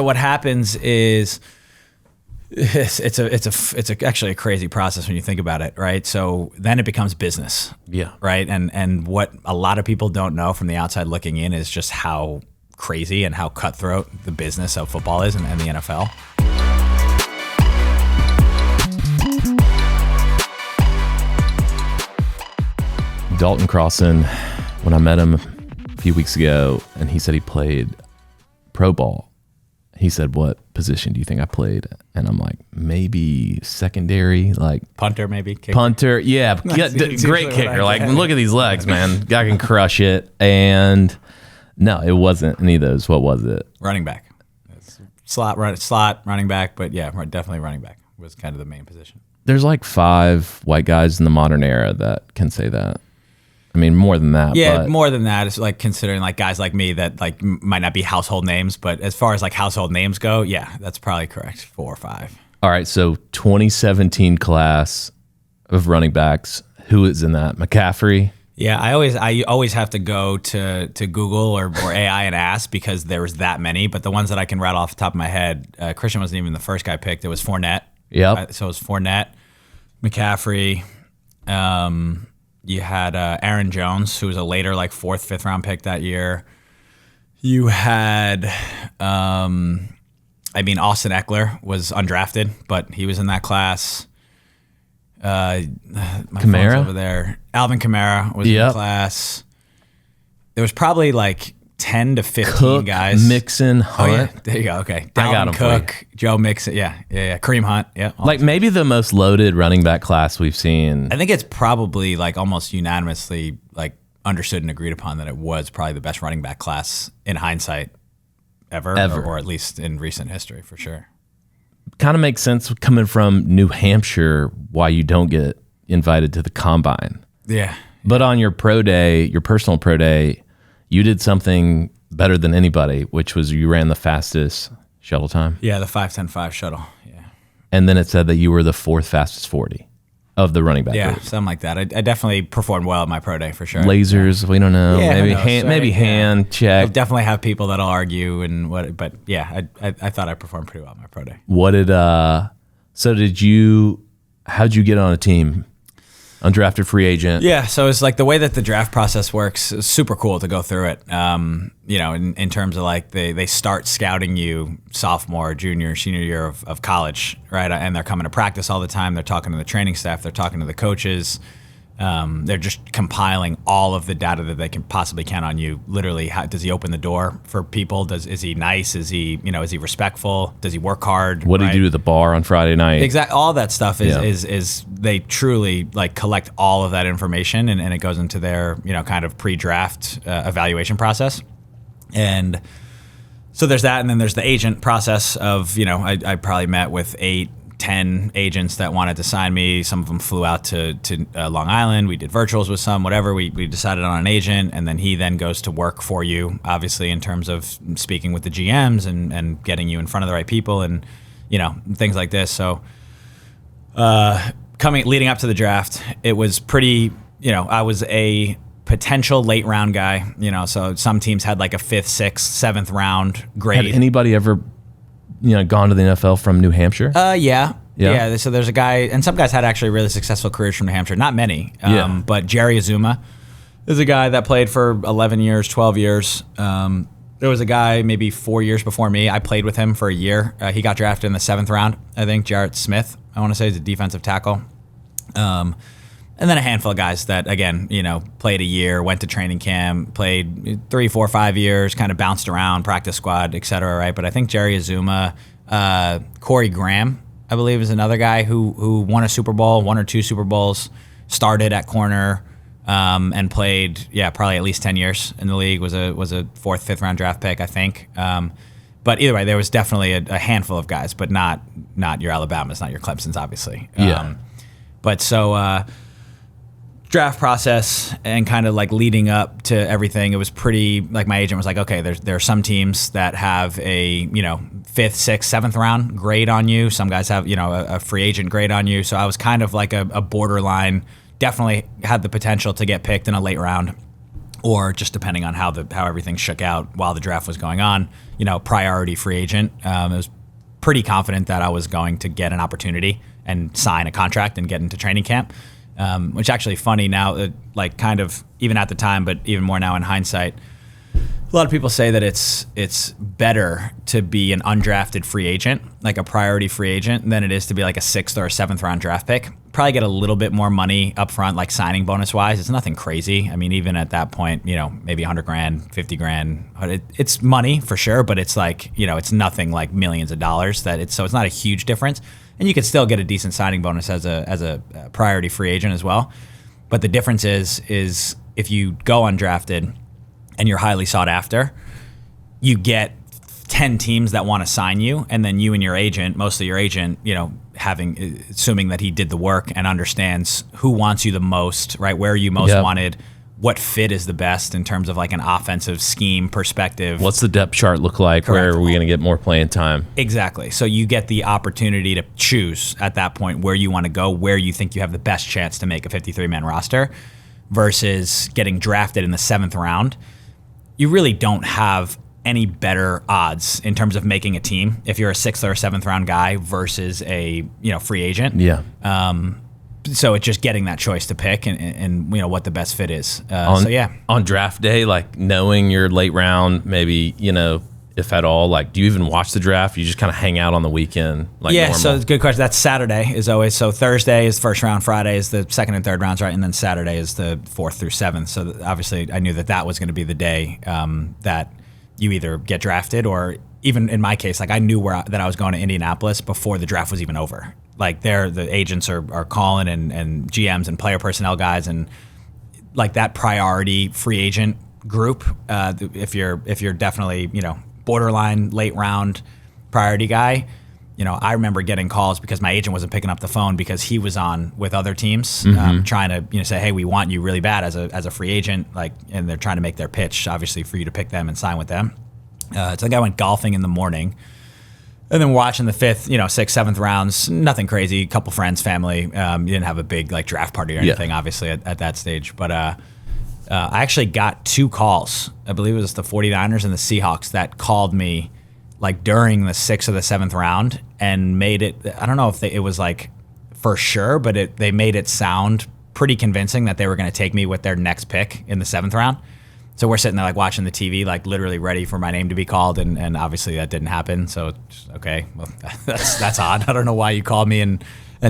What happens is it's actually a crazy process when you think about it, right? So then it becomes business, right? And what a lot of people don't know from the outside looking in is just how crazy and how cutthroat the business of football is and the NFL. Dalton Crossan, when I met him a few weeks ago, and he said he played pro ball. He said, "What position do you think I played?" And I'm like, "Maybe secondary, like punter, maybe kicker. Punter." Yeah, great kicker. Like, look at these legs, man. Guy can crush it. And no, it wasn't any of those. What was it? Running back, slot running back. But yeah, definitely running back was kind of the main position. There's like 5 white guys in the modern era that can say that. I mean, more than that. Yeah, but more than that. It's like considering like guys like me that like might not be household names, but as far as like household names go, yeah, that's probably correct. 4 or 5. All right, so 2017 class of running backs. Who is in that? McCaffrey? Yeah, I always have to go to Google or AI and ask because there was that many. But the ones that I can rattle off the top of my head, Christian wasn't even the first guy picked. It was Fournette. Yep. So it was Fournette, McCaffrey. You had Aaron Jones, who was a later, like 4th, 5th round pick that year. You had, Austin Eckler was undrafted, but he was in that class. Kamara over there. Alvin Kamara was in the class. There was probably like 10 to 15 Cook, guys. Mixon, Hunt. Oh, yeah. There you go. Okay. I got him. Cook, Joe Mixon. Yeah. Kareem Hunt. Yeah. Like maybe the most loaded running back class we've seen. I think it's probably like almost unanimously like understood and agreed upon that it was probably the best running back class in hindsight ever. Or at least in recent history for sure. Kind of makes sense coming from New Hampshire why you don't get invited to the combine. Yeah. But on your pro day, your personal pro day, you did something better than anybody, which was you ran the fastest shuttle time. Yeah, the 5:10.5 shuttle. Yeah. And then it said that you were the 4th fastest 40 of the running back Yeah, group. something like that. I definitely performed well at my pro day for sure. Lasers, we don't know. Yeah, maybe who knows, hand, right? maybe hand I'll check. definitely have people that'll argue and what, but yeah, I thought I performed pretty well at my pro day. What did how'd you get on a team? Undrafted free agent. Yeah, so it's like the way that the draft process works is super cool to go through it. In terms of like they start scouting you sophomore, junior, senior year of college, right? And they're coming to practice all the time. They're talking to the training staff. They're talking to the coaches. They're just compiling all of the data that they can possibly count on you. Literally, how, does he open the door for people? Is he nice? Is he respectful? Does he work hard? What did he do to the bar on Friday night? Exactly. All that stuff is they truly like collect all of that information and it goes into their, kind of pre-draft evaluation process. And so there's that. And then there's the agent process of, I probably met with 8-10 agents that wanted to sign me. Some of them flew out to Long Island. We did virtuals with some, whatever. We decided on an agent, and then he then goes to work for you, obviously, in terms of speaking with the GMs and getting you in front of the right people and, things like this. So leading up to the draft, it was pretty, I was a potential late round guy, so some teams had like a 5th, 6th, 7th round grade. Had anybody ever gone to the NFL from New Hampshire? Yeah. So there's a guy, and some guys had actually really successful careers from New Hampshire. Not many, but Jerry Azuma is a guy that played for 11 years, 12 years. There was a guy maybe 4 years before me. I played with him for a year. He got drafted in the 7th round, I think. Jarrett Smith, I want to say, is a defensive tackle. And then a handful of guys that, again, played a year, went to training camp, played 3, 4, 5 years, kind of bounced around, practice squad, et cetera, right? But I think Jerry Azuma, Corey Graham, I believe, is another guy who won a Super Bowl, 1 or 2 Super Bowls, started at corner, and played, probably at least 10 years in the league, was a 4th, 5th round draft pick, I think. But either way, there was definitely a handful of guys, but not your Alabamas, not your Clemsons, obviously. But so... draft process and kind of like leading up to everything, it was pretty, like my agent was like, okay, there are some teams that have a 5th, 6th, 7th round grade on you. Some guys have a free agent grade on you. So I was kind of like a borderline, definitely had the potential to get picked in a late round. or just depending on how everything shook out while the draft was going on, priority free agent. I was pretty confident that I was going to get an opportunity and sign a contract and get into training camp, which actually funny now, like kind of even at the time, but even more now in hindsight. A lot of people say that it's better to be an undrafted free agent, like a priority free agent, than it is to be like a 6th or a 7th round draft pick. Probably get a little bit more money up front, like signing bonus wise. It's nothing crazy. I mean, even at that point, maybe $100,000, $50,000. It's money for sure, but it's like, it's nothing like millions of dollars. So it's not a huge difference, and you could still get a decent signing bonus as a priority free agent as well. But the difference is if you go undrafted and you're highly sought after, you get 10 teams that want to sign you, and then you and your agent, mostly your agent, assuming that he did the work and understands who wants you the most, right? Where are you most wanted? What fit is the best in terms of like an offensive scheme perspective? What's the depth chart look like? Correct. Where are we going to get more playing time? Exactly. So you get the opportunity to choose at that point where you want to go, where you think you have the best chance to make a 53-man roster, versus getting drafted in the 7th round. You really don't have any better odds in terms of making a team if you're a 6th or a 7th round guy versus a free agent. Yeah. So it's just getting that choice to pick and what the best fit is. On draft day, like knowing your late round, maybe if at all, like do you even watch the draft? You just kind of hang out on the weekend, like normal? So it's a good question. That's Saturday is always. So Thursday is first round, Friday is the 2nd and 3rd rounds, right? And then Saturday is the 4th through 7th. So obviously I knew that was going to be the day that you either get drafted, or even in my case, like I knew that I was going to Indianapolis before the draft was even over. Like the agents are calling and GMs and player personnel guys, and like that priority free agent group. If you're definitely borderline late round priority guy, I remember getting calls because my agent wasn't picking up the phone because he was on with other teams, trying to say, hey, we want you really bad as a free agent, and they're trying to make their pitch obviously for you to pick them and sign with them. So I think I went golfing in the morning, and then watching the 5th, 6th, 7th rounds. Nothing crazy. A couple friends, family. You didn't have a big like draft party or anything, obviously at that stage, but. I actually got 2 calls. I believe it was the 49ers and the Seahawks that called me like during the 6th or the 7th round and made it, I don't know if it was like for sure, but they made it sound pretty convincing that they were going to take me with their next pick in the 7th round. So we're sitting there like watching the TV, like literally ready for my name to be called, and obviously that didn't happen. So okay, well that's odd. I don't know why you called me and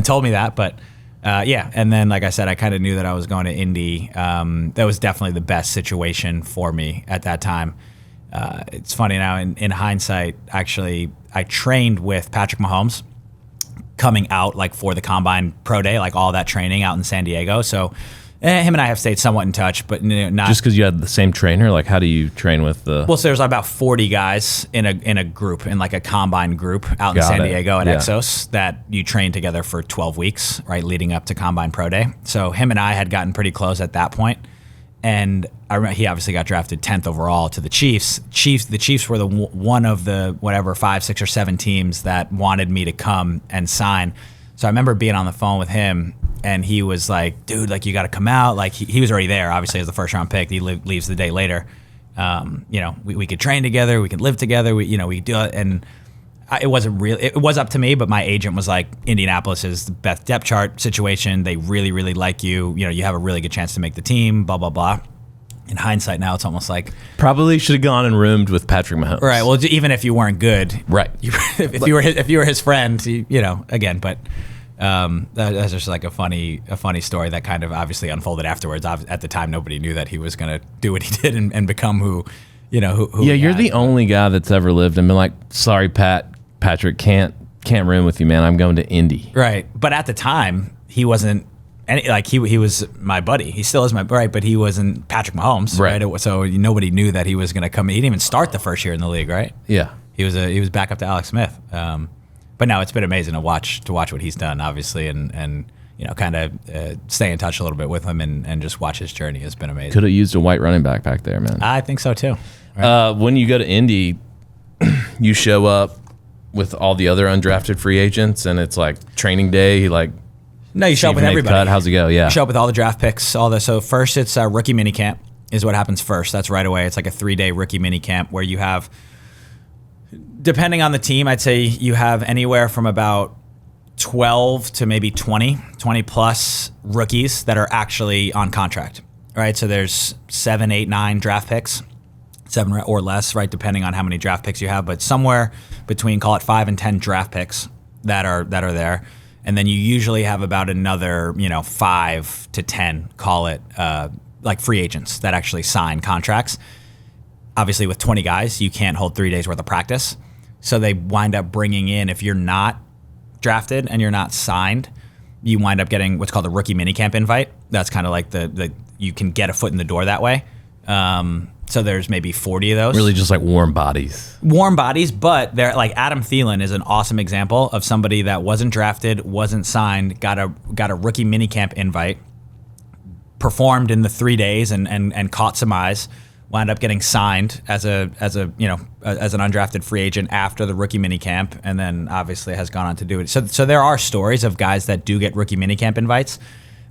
told me that, but and then like I said, I kind of knew that I was going to Indy. That was definitely the best situation for me at that time. It's funny now in hindsight, actually, I trained with Patrick Mahomes coming out like for the Combine Pro Day, like all that training out in San Diego. So him and I have stayed somewhat in touch, but not just because you had the same trainer. Like, how do you train with the? Well, so there's about 40 guys in a group, in like a combine group out in San Diego at Exos that you train together for 12 weeks, right, leading up to Combine Pro Day. So him and I had gotten pretty close at that point, and I remember he obviously got drafted 10th overall to the Chiefs. The Chiefs were one of the whatever 5, 6, or 7 teams that wanted me to come and sign. So I remember being on the phone with him. And he was like, dude, like, you got to come out. Like, he was already there, obviously, as the first round pick. He leaves the day later. We could train together. We could live together. We do it. And it wasn't real. It was up to me, but my agent was like, Indianapolis is the best depth chart situation. They really, really like you. You have a really good chance to make the team, blah, blah, blah. In hindsight now, it's almost like probably should have gone and roomed with Patrick Mahomes. Right. Well, even if you weren't good. Right. If you were his friend, again, but... that's just like a funny story that kind of obviously unfolded afterwards. At the time, nobody knew that he was going to do what he did and become who. Yeah, you're the only guy that's ever lived and been like, sorry, Patrick, can't room with you, man. I'm going to Indy. Right, but at the time, he wasn't. He was my buddy. He still is my buddy, but he wasn't Patrick Mahomes, right? So nobody knew that he was going to come. He didn't even start the first year in the league, right? Yeah, he was back up to Alex Smith. But no, it's been amazing to watch what he's done, obviously, and kind of stay in touch a little bit with him and just watch his journey has been amazing. Could have used a white running back there, man. I think so too. Right? When you go to Indy, you show up with all the other undrafted free agents, and it's like training day. No, you show up with everybody. How's it go? Yeah, you show up with all the draft picks, So first it's rookie minicamp. is what happens first. That's right away. It's like a 3-day rookie mini camp where you have, depending on the team, I'd say you have anywhere from about 12 to maybe 20 plus rookies that are actually on contract, right? So there's 7, 8, 9 draft picks, 7 or less, right? Depending on how many draft picks you have, but somewhere between, call it 5 and 10 draft picks that are there. And then you usually have about another, 5 to 10, call it, like free agents that actually sign contracts. Obviously, with 20 guys, you can't hold 3 days worth of practice. So they wind up bringing in, if you're not drafted and you're not signed, you wind up getting what's called a rookie minicamp invite. That's kind of like the you can get a foot in the door that way. So there's maybe 40 of those. Really just like warm bodies. Warm bodies, but they're like Adam Thielen is an awesome example of somebody that wasn't drafted, wasn't signed, got a rookie minicamp invite, performed in the 3 days and caught some eyes, wound up getting signed as an undrafted free agent after the rookie minicamp, and then obviously has gone on to do it. So there are stories of guys that do get rookie minicamp invites,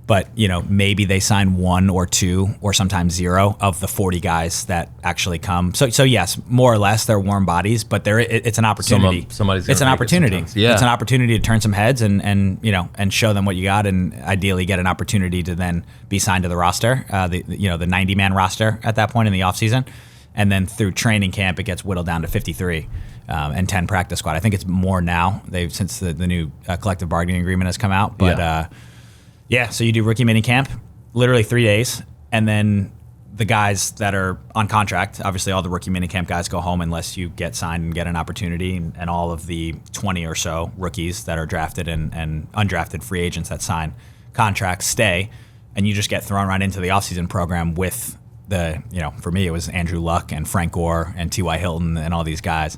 but maybe they sign 1 or 2 or sometimes 0 of the 40 guys that actually come. So yes, more or less they're warm bodies, but it's an opportunity. It's an opportunity. Yeah. It's an opportunity to turn some heads and show them what you got, and ideally get an opportunity to then be signed to the roster, the 90-man roster at that point in the offseason. And then through training camp, it gets whittled down to 53 and 10 practice squad. I think it's more now. Since the new collective bargaining agreement has come out, but. Yeah, so you do rookie mini camp, literally 3 days, and then the guys that are on contract, obviously all the rookie mini camp guys go home unless you get signed and get an opportunity, and all of the 20 or so rookies that are drafted and undrafted free agents that sign contracts stay, and you just get thrown right into the offseason program with for me it was Andrew Luck and Frank Gore and T.Y. Hilton and all these guys.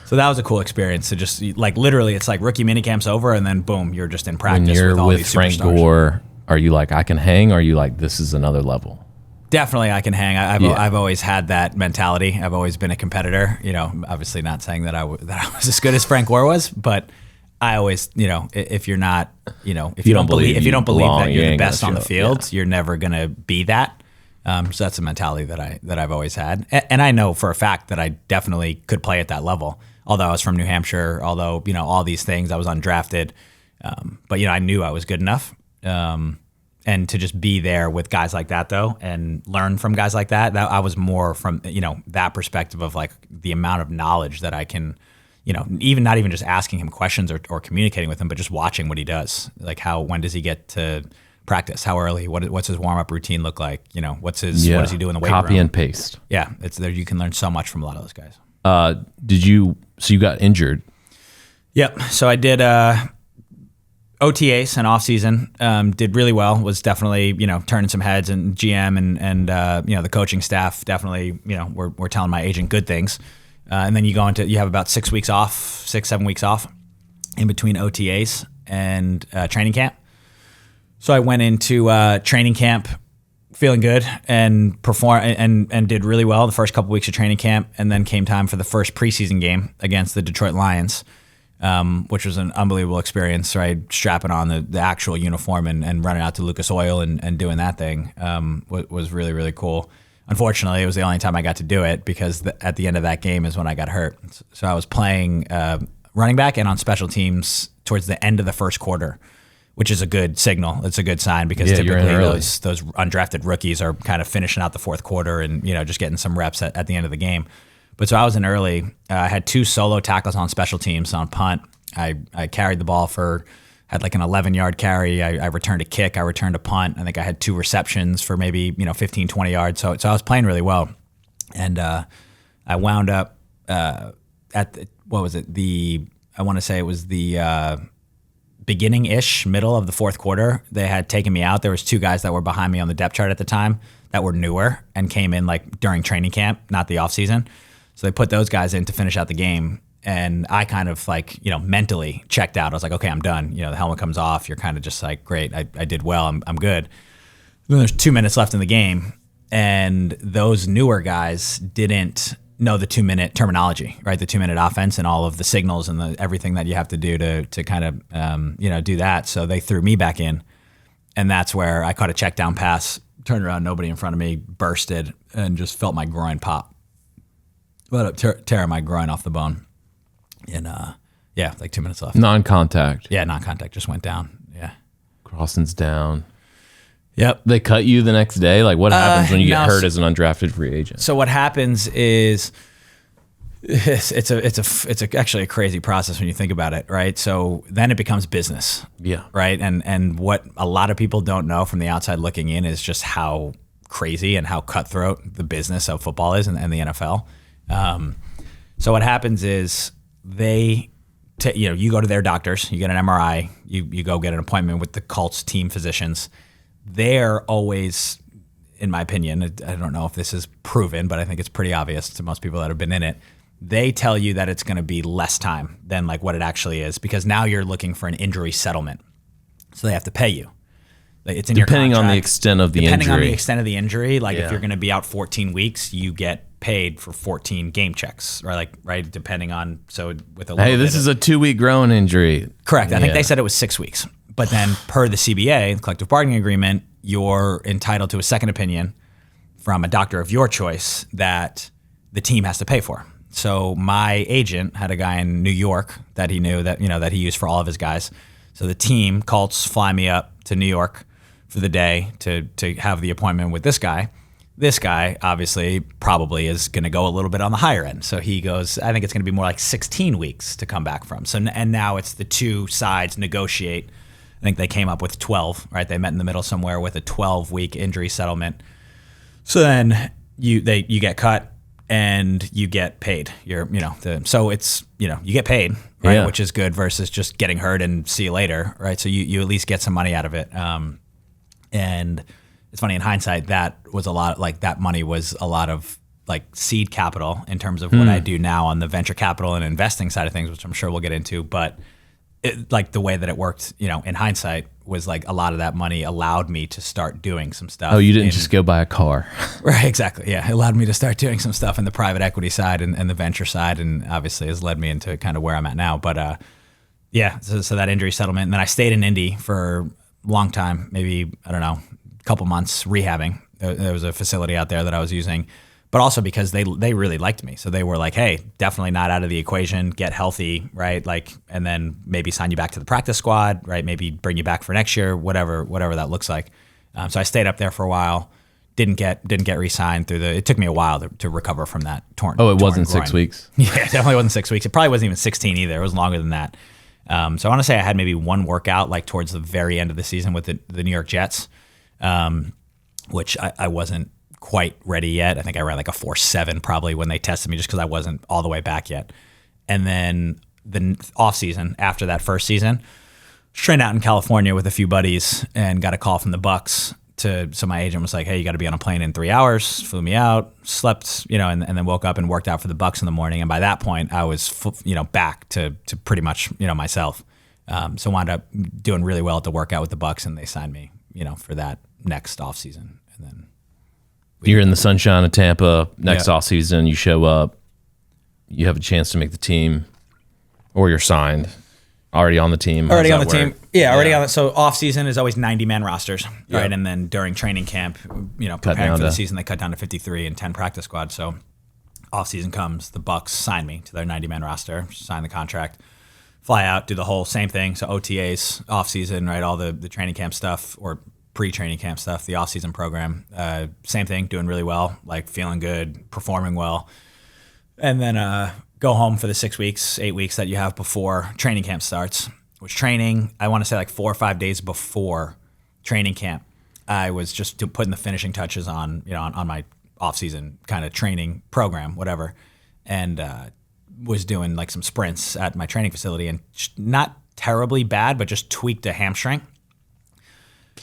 So that was a cool experience to just like literally, it's like rookie minicamp's over and then boom, you're just in practice. When you're with all with these Frank superstars. Gore, are you like, I can hang, or are you like, this is another level? Definitely, I can hang. I've always had that mentality. I've always been a competitor. Obviously not saying that I was as good as Frank Gore was, but I always, if you're not, if you don't believe that you're the best on the field, you're never gonna be that. So that's a mentality that I've always had, and I know for a fact that I definitely could play at that level. Although I was from New Hampshire, although, all these things, I was undrafted. But, I knew I was good enough. And to just be there with guys like that, though, and learn from guys like that I was more from, that perspective of like the amount of knowledge that I can, even not even just asking him questions or communicating with him, but just watching what he does. Like when does he get to practice? How early? What's his warm-up routine look like? What does he do in the weight room? Copy and paste. Yeah, it's there. You can learn so much from a lot of those guys. So you got injured? Yep. So I did OTAs and off season. Did really well. Was definitely turning some heads, and GM and the coaching staff definitely were telling my agent good things. And then you have about 6 weeks off, 7 weeks off in between OTAs and training camp. So I went into training camp feeling good and perform and did really well the first couple weeks of training camp, and then came time for the first preseason game against the Detroit Lions, which was an unbelievable experience, right? Strapping on the actual uniform and running out to Lucas Oil and doing that thing was really, really cool. Unfortunately, it was the only time I got to do it because at the end of that game is when I got hurt. So I was playing running back and on special teams towards the end of the first quarter, which is a good signal. It's a good sign because typically those undrafted rookies are kind of finishing out the fourth quarter and just getting some reps at the end of the game. But so I was in early. I had 2 solo tackles on special teams on punt. I carried the ball had like an 11-yard carry. I returned a kick. I returned a punt. I think I had 2 receptions for maybe 15, 20 yards. So I was playing really well. And I wound up at I want to say it was the beginning-ish, middle of the fourth quarter. They had taken me out. There was 2 guys that were behind me on the depth chart at the time that were newer and came in like during training camp, not the off season. So they put those guys in to finish out the game. And I kind of like, mentally checked out. I was like, okay, I'm done. The helmet comes off. You're kind of just like, great, I did well. I'm good. Then there's 2 minutes left in the game. And those newer guys didn't know the 2-minute terminology, right? The 2-minute offense and all of the signals and everything that you have to do to kind of, do that. So they threw me back in. And that's where I caught a check down pass turned around, nobody in front of me, bursted, and just felt my groin pop. But tearing my groin off the bone. And like 2 minutes left. Non-contact. Yeah, non-contact, just went down. Yeah. Crossan's down. Yep. They cut you the next day? Like, what happens when you get hurt as an undrafted free agent? So what happens is it's actually a crazy process when you think about it, right? So then it becomes business. Yeah. Right? And what a lot of people don't know from the outside looking in is just how crazy and how cutthroat the business of football is and the NFL. So what happens is you go to their doctors, you get an MRI, you go get an appointment with the Colts team physicians. They're always, in my opinion, I don't know if this is proven, but I think it's pretty obvious to most people that have been in it. They tell you that it's going to be less time than like what it actually is, because now you're looking for an injury settlement. So they have to pay you. It's in your contract. Depending on the extent of the injury. Depending on the extent of the injury, like if you're going to be out 14 weeks, you get paid for 14 game checks, right? Depending on, so with a little this is a 2-week groin injury. Correct. I think they said it was 6 weeks. But then per the CBA, the collective bargaining agreement, you're entitled to a second opinion from a doctor of your choice that the team has to pay for. So my agent had a guy in New York that he knew that he used for all of his guys. So the team, Colts, fly me up to New York for the day to have the appointment with this guy. This guy obviously probably is going to go a little bit on the higher end. So he goes, I think it's going to be more like 16 weeks to come back from. So, and now it's the two sides negotiate. I think they came up with 12, right? They met in the middle somewhere with a 12-week injury settlement. So then you get cut and you get paid. So it's, you get paid, right? Yeah. Which is good versus just getting hurt and see you later, right? So you at least get some money out of it. And it's funny in hindsight, that was a lot, like that money was a lot of like seed capital in terms of what I do now on the venture capital and investing side of things, which I'm sure we'll get into. But like the way that it worked, in hindsight, was like a lot of that money allowed me to start doing some stuff. Oh, you didn't just go buy a car. Right, exactly. Yeah, it allowed me to start doing some stuff in the private equity side and the venture side, and obviously has led me into kind of where I'm at now. But so that injury settlement, and then I stayed in Indy for a long time, maybe, I don't know, a couple months rehabbing. There was a facility out there that I was using, but also because they really liked me. So they were like, hey, definitely not out of the equation, get healthy, right? Like, and then maybe sign you back to the practice squad, right? Maybe bring you back for next year, whatever that looks like. So I stayed up there for a while, didn't get re-signed it took me a while to recover from that torn. Oh, it wasn't groin. 6 weeks? Yeah, it definitely wasn't 6 weeks. It probably wasn't even 16 either. It was longer than that. So I want to say I had maybe one workout like towards the very end of the season with the New York Jets, which I wasn't quite ready yet. I think I ran like a 4.7 probably when they tested me, just because I wasn't all the way back yet. And then the off season after that first season, trained out in California with a few buddies and got a call from the Bucs. So my agent was like, hey, you got to be on a plane in 3 hours. Flew me out, slept, and then woke up and worked out for the Bucs in the morning. And by that point, I was back to pretty much myself. So wound up doing really well at the workout with the Bucs, and they signed me for that next off season. And then you're in the sunshine of Tampa next off season. You show up, you have a chance to make the team, or you're signed. Already on the team. Already on the team. Yeah, already on it. So off season is always 90-man rosters, right? And then during training camp, preparing for the season, they cut down to 53 and 10 practice squad. So off season comes, the Bucs sign me to their 90-man roster, sign the contract, fly out, do the whole same thing. So OTAs, off season, right? All the training camp stuff or pre-training camp stuff, the off season program, same thing, doing really well, like feeling good, performing well. And then, go home for the 6 weeks, 8 weeks that you have before training camp starts. Which training, I want to say like 4 or 5 days before training camp, I was just putting the finishing touches on, on my off-season kind of training program, whatever, and was doing like some sprints at my training facility, and not terribly bad, but just tweaked a hamstring.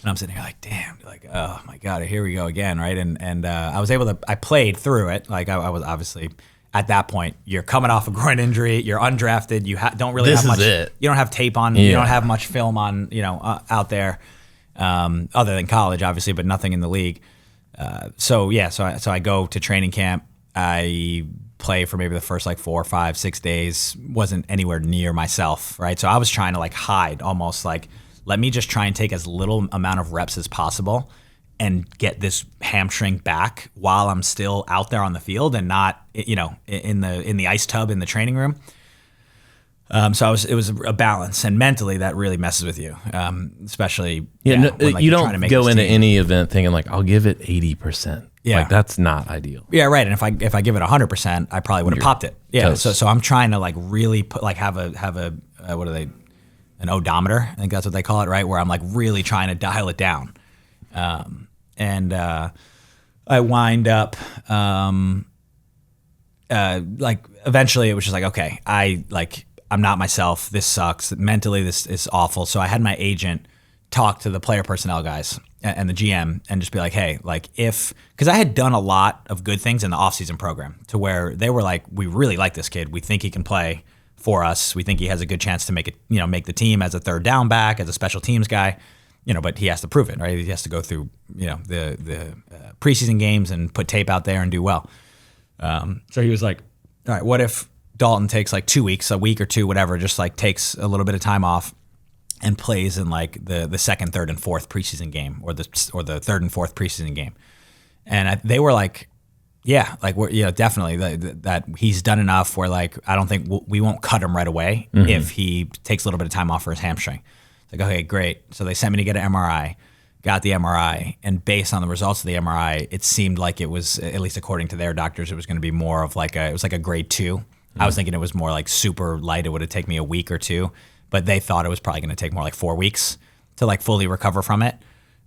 And I'm sitting here like, damn, like, oh my God, here we go again, right? And I was able to, I played through it. Like I was obviously. At that point, you're coming off a groin injury. You're undrafted. You don't really have much. You don't have tape on. You don't have much film on. Out there, other than college, obviously, but nothing in the league. So I go to training camp. I play for maybe the first like 4, 5, 6 days. Wasn't anywhere near myself, right? So I was trying to like hide, almost like let me just try and take as little amount of reps as possible, and get this hamstring back while I'm still out there on the field and not, in the ice tub in the training room. So it was a balance, and mentally that really messes with you, especially when, you don't go into any event thinking like I'll give it 80%. Yeah, like that's not ideal. Yeah, right. And if I give it 100%, I probably would have popped it. Yeah. Toast. So I'm trying to like really put like have a what are they, an odometer? I think that's what they call it, right? Where I'm like really trying to dial it down, and I wind up like eventually it was just like, okay, I'm not myself. This sucks. Mentally, this is awful. So I had my agent talk to the player personnel guys and the GM and just be like, hey, like because I had done a lot of good things in the offseason program to where they were like, we really like this kid. We think he can play for us. We think he has a good chance to make the team as a third down back, as a special teams guy, but he has to prove it, right? He has to go through, the preseason games and put tape out there and do well. So he was like, all right, what if Dalton takes like 2 weeks, a week or two, whatever, just like takes a little bit of time off and plays in like the second, third, and fourth preseason game, or the third and fourth preseason game. And they were like, yeah, like we're definitely that he's done enough where like I don't think we won't cut him right away if he takes a little bit of time off for his hamstring. It's like, okay, great. So they sent me to get an MRI. Got the MRI, and based on the results of the MRI, it seemed like it was, at least according to their doctors, it was going to be more of like it was like a grade 2. I was thinking it was more like super light. It would have taken me a week or two, but they thought it was probably going to take more like 4 weeks to like fully recover from it.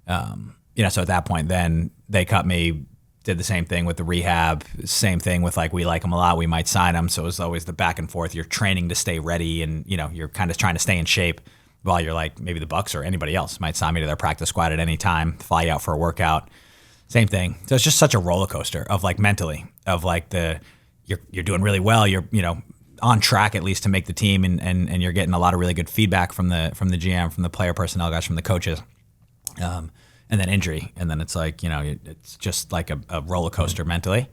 So at that point, then they cut me, did the same thing with the rehab, same thing with like, we like him a lot, we might sign him. So it was always the back and forth. You're training to stay ready, and you're kind of trying to stay in shape while you're like, maybe the Bucs or anybody else might sign me to their practice squad at any time, fly you out for a workout, same thing. So it's just such a roller coaster of like mentally, of like you're doing really well. You're on track at least to make the team, and you're getting a lot of really good feedback from the GM, from the player personnel guys, from the coaches, and then injury, and then it's like it's just like a roller coaster mentally.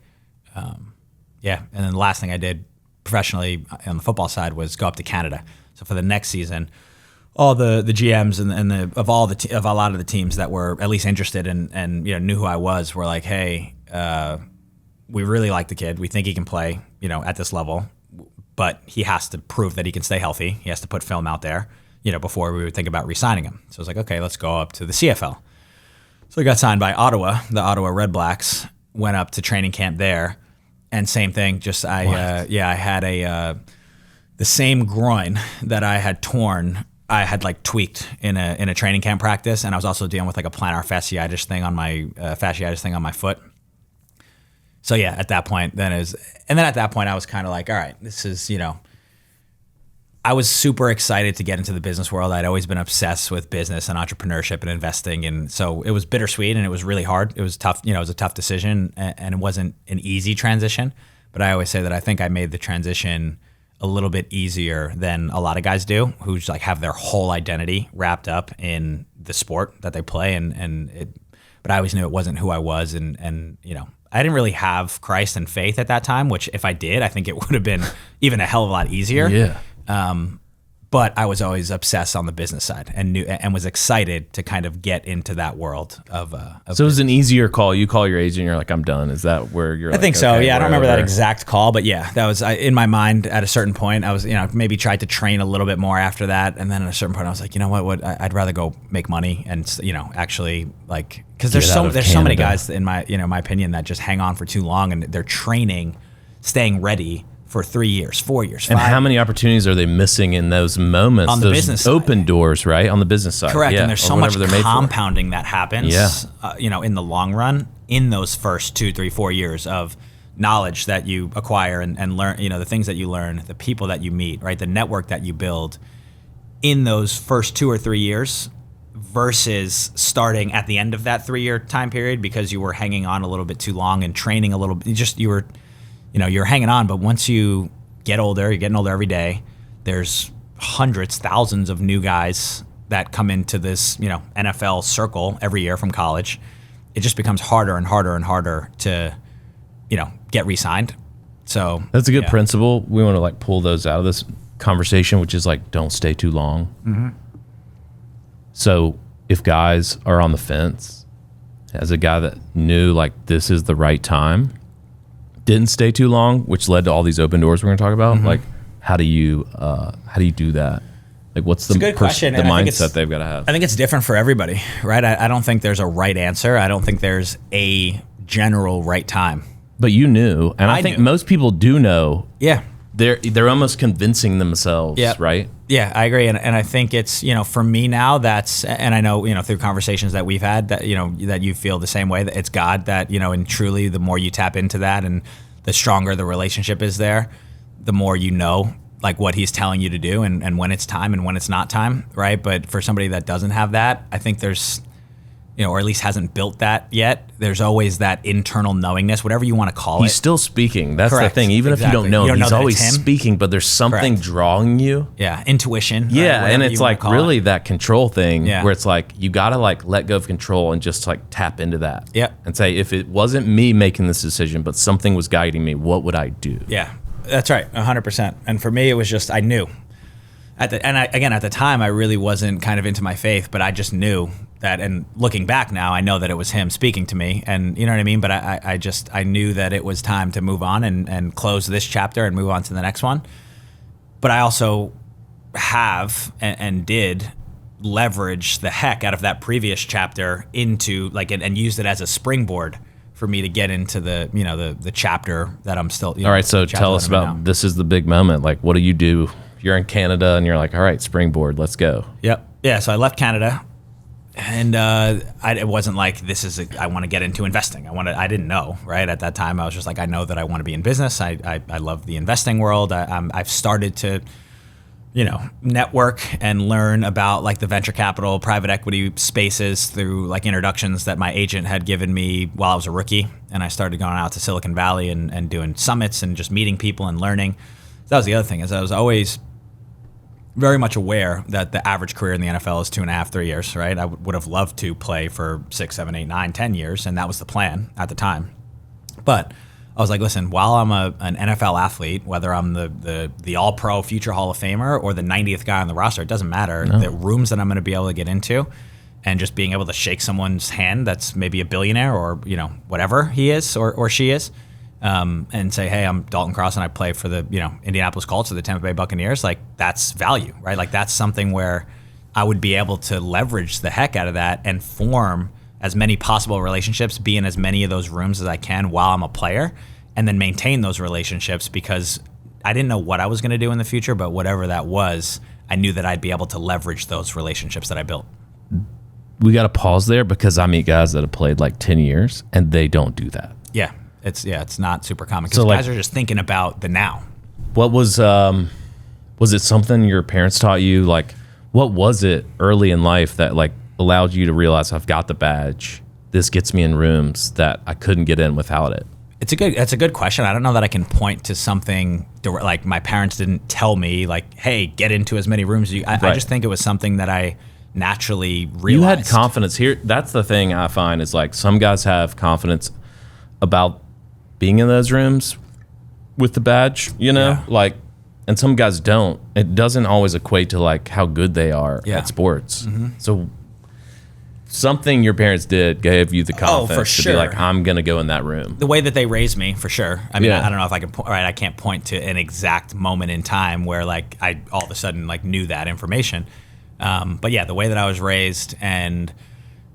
And then the last thing I did professionally on the football side was go up to Canada. So for the next season, all the GMs and of a lot of the teams that were at least interested and knew who I was were like, hey. We really like the kid. We think he can play, at this level, but he has to prove that he can stay healthy. He has to put film out there, before we would think about re-signing him. So I was like, okay, let's go up to the CFL. So he got signed by Ottawa, the Ottawa Red Blacks, went up to training camp there, and same thing. Just I had the same groin that I had torn. I had like tweaked in a training camp practice, and I was also dealing with like a plantar fasciitis thing on my foot. So yeah, at that point, I was kind of like, all right, this is, I was super excited to get into the business world. I'd always been obsessed with business and entrepreneurship and investing, and so it was bittersweet and it was really hard. It was tough, it was a tough decision, and it wasn't an easy transition. But I always say that I think I made the transition a little bit easier than a lot of guys do, who just like have their whole identity wrapped up in the sport that they play, but I always knew it wasn't who I was, and I didn't really have Christ and faith at that time, which if I did, I think it would have been even a hell of a lot easier. Yeah. But I was always obsessed on the business side and was excited to kind of get into that world of so it was an easier call. You call your agent, you're like, I'm done. Is that where you're I think so. Yeah. I don't remember that exact call, but yeah, that was in my mind at a certain point. I was, maybe tried to train a little bit more after that. And then at a certain point I was like, you know what, I'd rather go make money and, actually like, cause there's so many guys in my opinion that just hang on for too long, and they're training, staying ready for 3 years, 4 years, 5. And how many opportunities are they missing in those moments? On the business side. Open doors, right? On the business side. Correct. Yeah. And there's so much compounding that happens, yeah. In the long run, in those first 2, 3, 4 years of knowledge that you acquire and learn, the things that you learn, the people that you meet, right? The network that you build in those first 2 or 3 years versus starting at the end of that 3-year time period because you were hanging on a little bit too long and training a little bit. You're hanging on, but once you get older, you're getting older every day. There's hundreds, thousands of new guys that come into this, NFL circle every year from college. It just becomes harder and harder and harder to, get re-signed. So that's a good principle. We want to like pull those out of this conversation, which is like, don't stay too long. Mm-hmm. So if guys are on the fence as a guy that knew like this is the right time, didn't stay too long, which led to all these open doors we're going to talk about. Like, how do you do that? Like, what's the mindset they've got to have? I think it's different for everybody, right? I don't think there's a right answer. I don't think there's a general right time. But you knew, and I think most people do know. Yeah. They're almost convincing themselves, right? Yeah, I agree. And I think it's, for me now, and I know, through conversations that we've had that, that you feel the same way, that it's God that, and truly the more you tap into that and the stronger the relationship is there, the more like what he's telling you to do and when it's time and when it's not time, right? But for somebody that doesn't have that, I think there's, or at least hasn't built that yet, there's always that internal knowingness, whatever you want to call it. He's still speaking. That's the thing. Even if you don't know, he's always speaking, but there's something drawing you. Yeah, intuition. Yeah, right? And it's like really that control thing where it's like you got to like let go of control and just like tap into that. Yeah. And say, if it wasn't me making this decision, but something was guiding me, what would I do? Yeah, that's right, 100%. And for me, it was just I knew. At the time, I really wasn't kind of into my faith, but I just knew that, and looking back now, I know that it was him speaking to me, and you know what I mean? But I knew that it was time to move on and close this chapter and move on to the next one. But I also have and did leverage the heck out of that previous chapter into like, and used it as a springboard for me to get into the, the chapter that I'm still. All right, so tell us about, this is the big moment. Like, what do you do? You're in Canada and you're like, all right, springboard, let's go. Yep. Yeah, so I left Canada. And it wasn't like I want to get into investing. I didn't know, right? At that time, I was just like, I know that I want to be in business. I love the investing world. I've started to, network and learn about like the venture capital, private equity spaces through like introductions that my agent had given me while I was a rookie. And I started going out to Silicon Valley and doing summits and just meeting people and learning. So that was the other thing, is I was always very much aware that the average career in the NFL is 2.5, 3 years, right? I would have loved to play for 6, 7, 8, 9, 10 years, and that was the plan at the time. But I was like, listen, while I'm an NFL athlete, whether I'm the All-Pro future Hall of Famer or the 90th guy on the roster, it doesn't matter. No. The rooms that I'm going to be able to get into and just being able to shake someone's hand that's maybe a billionaire or, whatever he is or she is, and say, hey, I'm Dalton Crossan, I play for the Indianapolis Colts or the Tampa Bay Buccaneers. Like, that's value, right? Like, that's something where I would be able to leverage the heck out of that and form as many possible relationships, be in as many of those rooms as I can while I'm a player, and then maintain those relationships, because I didn't know what I was going to do in the future, but whatever that was, I knew that I'd be able to leverage those relationships that I built. We got to pause there, because I meet guys that have played like 10 years and they don't do that. Yeah. It's not super common, because guys are just thinking about the now. What was it something your parents taught you? Like, what was it early in life that like allowed you to realize, I've got the badge, this gets me in rooms that I couldn't get in without it? That's a good question. I don't know that I can point to something like my parents didn't tell me like, hey, get into as many rooms as you. I just think it was something that I naturally realized. You had confidence here. That's the thing I find is like some guys have confidence about being in those rooms with the badge, like, and some guys don't. It doesn't always equate to like how good they are at sports. Mm-hmm. So something your parents did gave you the confidence to be like, I'm going to go in that room. The way that they raised me, for sure. I mean, I don't know if I can I can't point to an exact moment in time where like I all of a sudden like knew that information. But yeah, the way that I was raised, and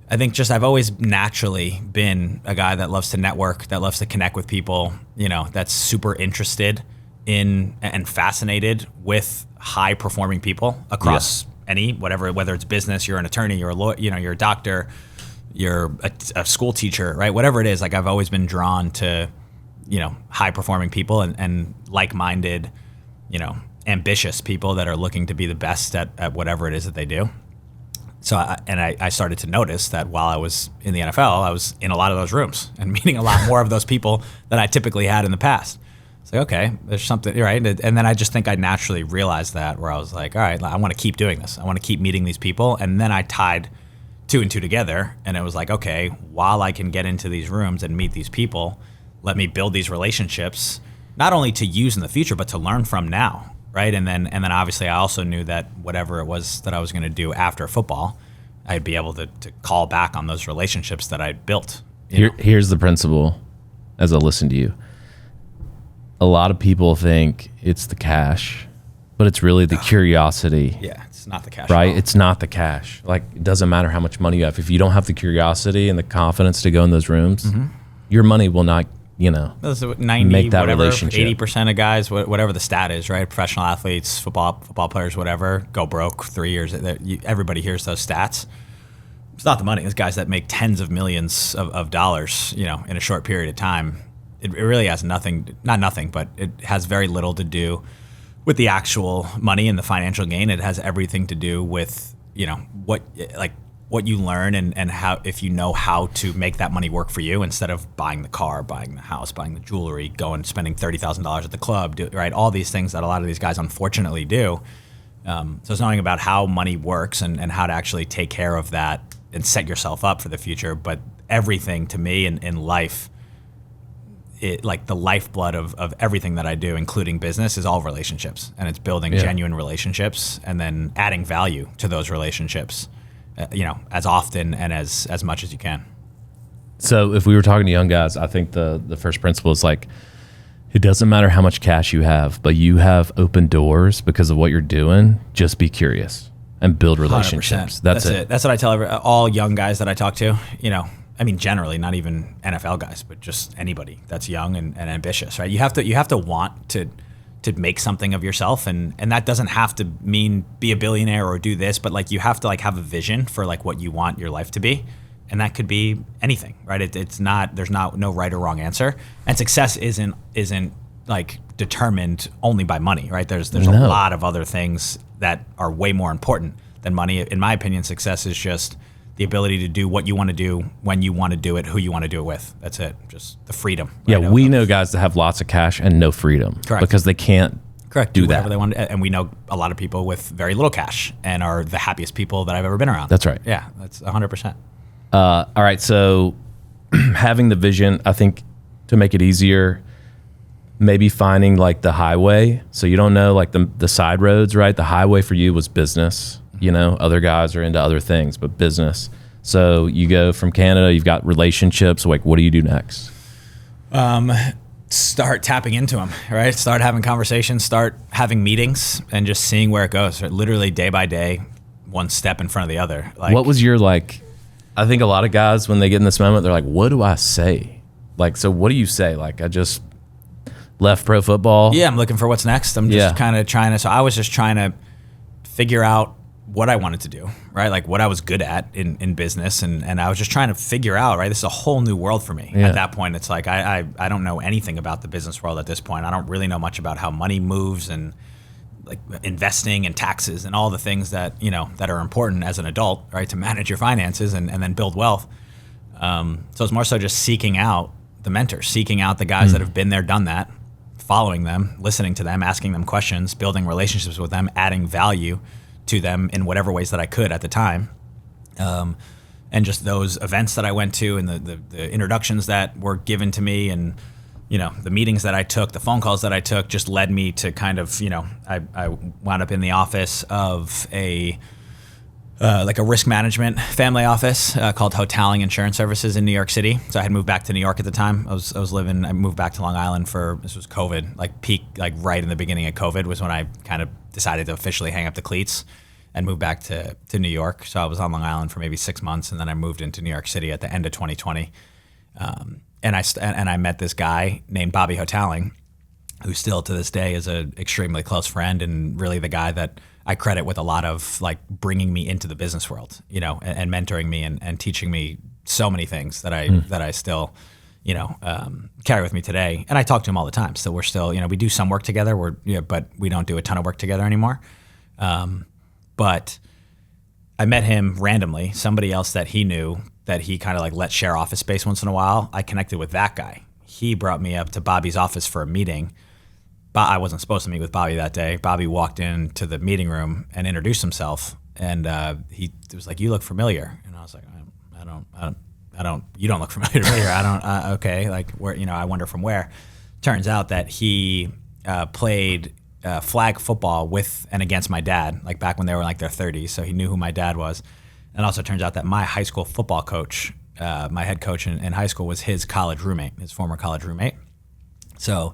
I think just I've always naturally been a guy that loves to network, that loves to connect with people, that's super interested in and fascinated with high performing people across whether it's business, you're an attorney, you're a lawyer, you're a doctor, you're a school teacher, right? Whatever it is, like I've always been drawn to, high performing people and like-minded, ambitious people that are looking to be the best at whatever it is that they do. So I started to notice that while I was in the NFL, I was in a lot of those rooms and meeting a lot more of those people than I typically had in the past. It's like, okay, there's something, right? And then I just think I naturally realized that, where I was like, all right, I want to keep doing this. I want to keep meeting these people. And then I tied 2 and 2 together, and it was like, okay, while I can get into these rooms and meet these people, let me build these relationships, not only to use in the future, but to learn from now. Right. And then obviously I also knew that whatever it was that I was going to do after football, I'd be able to call back on those relationships that I'd built. Here's the principle as I listen to you. A lot of people think it's the cash, but it's really the curiosity. Yeah, it's not the cash. Right? It's not the cash. Like, it doesn't matter how much money you have. If you don't have the curiosity and the confidence to go in those rooms, your money will not, make that relationship. 80% of guys, whatever the stat is, right? Professional athletes, football players, whatever, go broke 3 years. Everybody hears those stats. It's not the money. It's guys that make tens of millions of dollars, in a short period of time. It really has not nothing, but it has very little to do with the actual money and the financial gain. It has everything to do with, what you learn and how, if you know how to make that money work for you instead of buying the car, buying the house, buying the jewelry, spending $30,000 at the club, right? All these things that a lot of these guys unfortunately do. So it's knowing about how money works and how to actually take care of that and set yourself up for the future. But everything to me in life, the lifeblood of everything that I do, including business, is all relationships. And it's building genuine relationships and then adding value to those relationships, as often and as much as you can. So if we were talking to young guys, I think the first principle is like, it doesn't matter how much cash you have, but you have open doors because of what you're doing. Just be curious and build relationships. 100%. That's it. That's what I tell all young guys that I talk to, generally, not even NFL guys, but just anybody that's young and ambitious, right? You have to want to make something of yourself, and that doesn't have to mean be a billionaire or do this, but you have to have a vision for what you want your life to be, and that could be anything, right? There's no right or wrong answer, and success isn't determined only by money, right? There's a lot of other things that are way more important than money. In my opinion, success is just the ability to do what you want to do, when you want to do it, who you want to do it with. That's it. Just the freedom. Right? Yeah, we know guys that have lots of cash and no freedom. Correct. Because they can't do whatever that. They want. And we know a lot of people with very little cash and are the happiest people that I've ever been around. That's right. Yeah, that's 100%. All right, so having the vision, I think, to make it easier, maybe finding the highway. So you don't know the side roads, right? The highway for you was business. Other guys are into other things, but business. So you go from Canada, you've got relationships. What do you do next? Start tapping into them, right? Start having conversations, start having meetings, and just seeing where it goes. Right? Literally day by day, one step in front of the other. What was your I think a lot of guys, when they get in this moment, they're like, what do I say? So what do you say? I just left pro football. Yeah, I'm looking for what's next. I'm just kind of trying to, so I was just trying to figure out what I wanted to do, right? What I was good at in business. And I was just trying to figure out, right? This is a whole new world for me. Yeah. At that point, it's I don't know anything about the business world at this point. I don't really know much about how money moves and investing and taxes and all the things that, that are important as an adult, right? To manage your finances and then build wealth. So it's more so just seeking out the mentors, seeking out the guys that have been there, done that, following them, listening to them, asking them questions, building relationships with them, adding value to them in whatever ways that I could at the time. And just those events that I went to and the introductions that were given to me and, the meetings that I took, the phone calls that I took just led me to kind of, I wound up in the office of a risk management family office called Hoteling Insurance Services in New York City. So I had moved back to New York at the time. I moved back to Long Island this was COVID, peak, right in the beginning of COVID was when I kind of decided to officially hang up the cleats and move back to New York. So I was on Long Island for maybe 6 months, and then I moved into New York City at the end of 2020. And I met this guy named Bobby Hoteling, who still to this day is an extremely close friend and really the guy that I credit with a lot of bringing me into the business world, and mentoring me and teaching me so many things that I still, carry with me today. And I talk to him all the time. So we're still, we do some work together. But we don't do a ton of work together anymore. But I met him randomly. Somebody else that he knew that he kind of let share office space once in a while. I connected with that guy. He brought me up to Bobby's office for a meeting. But I wasn't supposed to meet with Bobby that day. Bobby walked into the meeting room and introduced himself, and he was like, "You look familiar." And I was like, "I don't. You don't look familiar to me. I don't. Okay, where? I wonder from where." Turns out that he played flag football with and against my dad, back when they were in their 30s. So he knew who my dad was, And also turns out that my high school football coach, my head coach in high school, was his college roommate, his former college roommate. So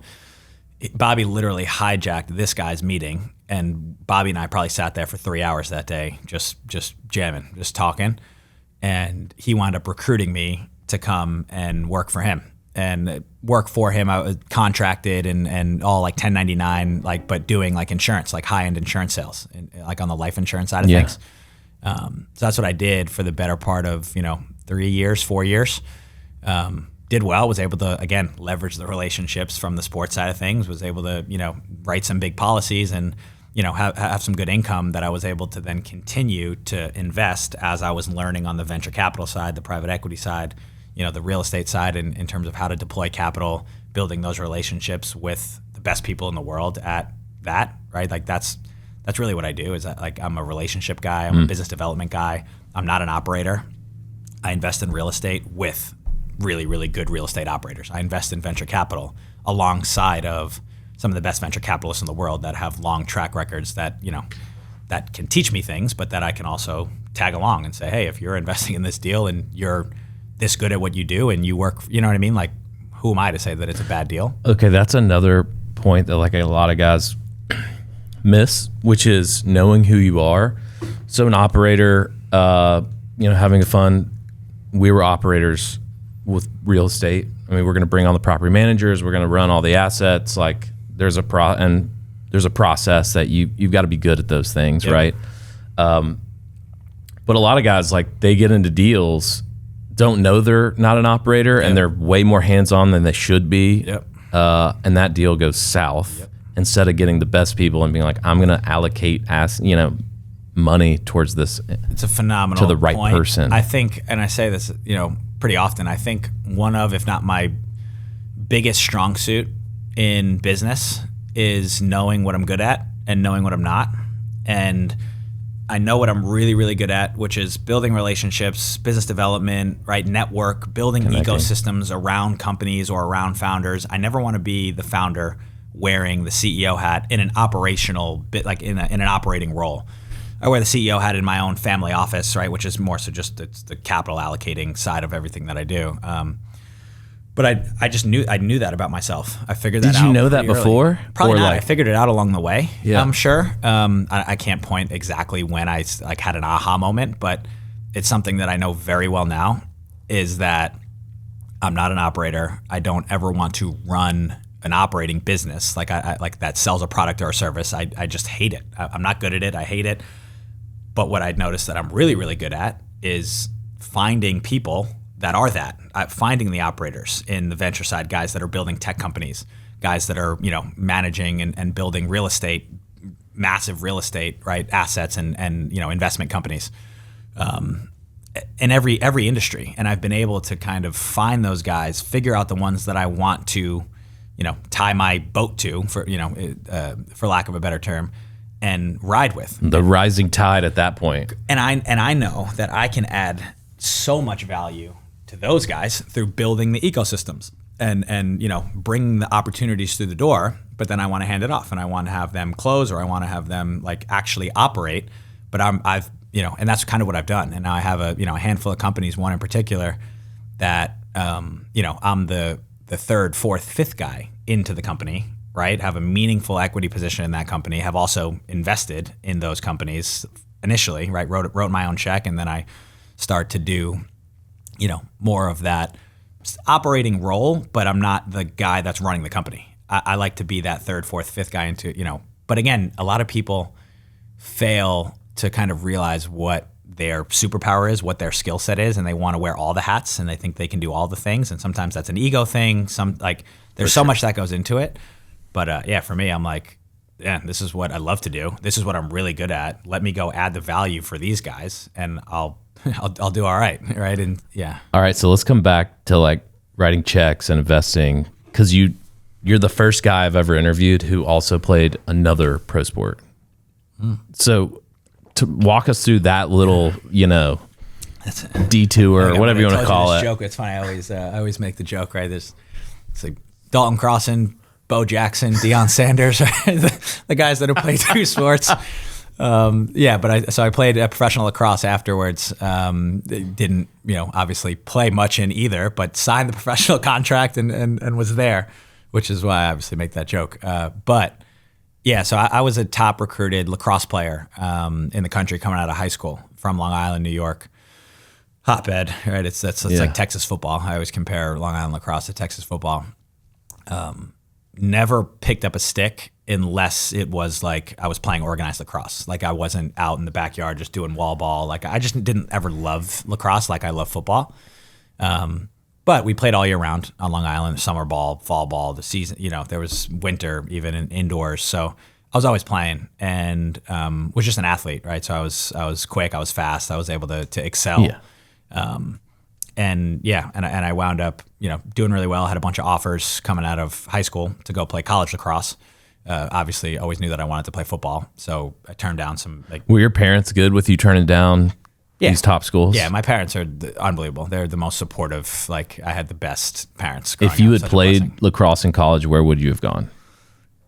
Bobby literally hijacked this guy's meeting, and Bobby and I probably sat there for 3 hours that day, just jamming, just talking. And he wound up recruiting me to come and work for him. And work for him, I was contracted and all like 1099, like, but doing like insurance, like high-end insurance sales, like on the life insurance side of things. So that's what I did for the better part of 3 years, 4 years. Did well, was able to, again, leverage the relationships from the sports side of things, was able to, write some big policies and, have some good income that I was able to then continue to invest as I was learning on the venture capital side, the private equity side, the real estate side in terms of how to deploy capital, building those relationships with the best people in the world at that, right? Like that's really what I do is that, like, I'm a relationship guy, I'm a business development guy. I'm not an operator. I invest in real estate with really, really good real estate operators. I invest in venture capital alongside of some of the best venture capitalists in the world that have long track records that, that can teach me things, but that I can also tag along and say, hey, if you're investing in this deal and you're this good at what you do and you work, you know what I mean? Like, who am I to say that it's a bad deal? Okay, that's another point that like a lot of guys miss, which is knowing who you are. So an operator, having fun. We were operators with real estate. I mean, we're going to bring on the property managers. We're going to run all the assets. Like there's a process that you've got to be good at those things, right? But a lot of guys, like, they get into deals, don't know they're not an operator, and they're way more hands-on than they should be. And that deal goes south. Instead of getting the best people and being like, I'm going to allocate money towards this. It's a phenomenal to the right point. person. I think, and I say this, pretty often, I think one of, if not my biggest strong suit in business is knowing what I'm good at and knowing what I'm not. And I know what I'm really, really good at, which is building relationships, business development, right? Network, building ecosystems around companies or around founders. I never want to be the founder wearing the CEO hat in an operational bit, like in an operating role. I wear the CEO hat in my own family office, right? Which is more so just it's the capital allocating side of everything that I do. But I just knew that about myself. I figured that out. Did you know that before? Early. Probably not. I figured it out along the way. Yeah. I'm sure. I can't point exactly when I had an aha moment, but it's something that I know very well now is that I'm not an operator. I don't ever want to run an operating business like I like that sells a product or a service. I just hate it. I'm not good at it. I hate it. But what I'd noticed that I'm really, really good at is finding people that are that. Finding the operators in the venture side, guys that are building tech companies, guys that are, managing and building real estate, massive real estate, right, assets and investment companies in every industry. And I've been able to kind of find those guys, figure out the ones that I want to, tie my boat to, for lack of a better term, and ride with. The rising tide at that point. And I know that I can add so much value to those guys through building the ecosystems and bring the opportunities through the door, but then I want to hand it off and I want to have them close or I want to have them like actually operate. But I've and that's kind of what I've done. And now I have a handful of companies, one in particular that I'm the third, fourth, fifth guy into the company, right? Have a meaningful equity position in that company, have also invested in those companies initially, right? Wrote my own check, and then I start to do, more of that operating role, but I'm not the guy that's running the company. I like to be that third, fourth, fifth guy into, but again, a lot of people fail to kind of realize what their superpower is, what their skill set is, and they want to wear all the hats and they think they can do all the things. And sometimes that's an ego thing. There's so much that goes into it. But for me, I'm like, this is what I love to do. This is what I'm really good at. Let me go add the value for these guys, and I'll do all right, right? And All right, so let's come back to like writing checks and investing, because you're the first guy I've ever interviewed who also played another pro sport. So to walk us through that little, detour or whatever you want to call it. Joke. It's funny. I always make the joke, right? It's like Dalton Crossan, Bo Jackson, Deion Sanders, right? the guys that have played two sports. Yeah, but I played professional lacrosse afterwards. Didn't, obviously play much in either, but signed the professional contract and was there, which is why I obviously make that joke. But yeah, so I was a top recruited lacrosse player in the country coming out of high school from Long Island, New York. Hotbed, right? It's like Texas football. I always compare Long Island lacrosse to Texas football. Never picked up a stick unless it was like I was playing organized lacrosse. Like I wasn't out in the backyard just doing wall ball. Like I just didn't ever love lacrosse like I love football. But we played all year round on Long Island, summer ball, fall ball, the season, there was winter even indoors. So I was always playing and was just an athlete, right? So I was quick, I was fast, I was able to excel. Yeah. And I wound up, doing really well. Had a bunch of offers coming out of high school to go play college lacrosse. Obviously, always knew that I wanted to play football, so I turned down some. Were your parents good with you turning down these top schools? Yeah, my parents are unbelievable. They're the most supportive. Like I had the best parents. If you had played lacrosse in college, where would you have gone?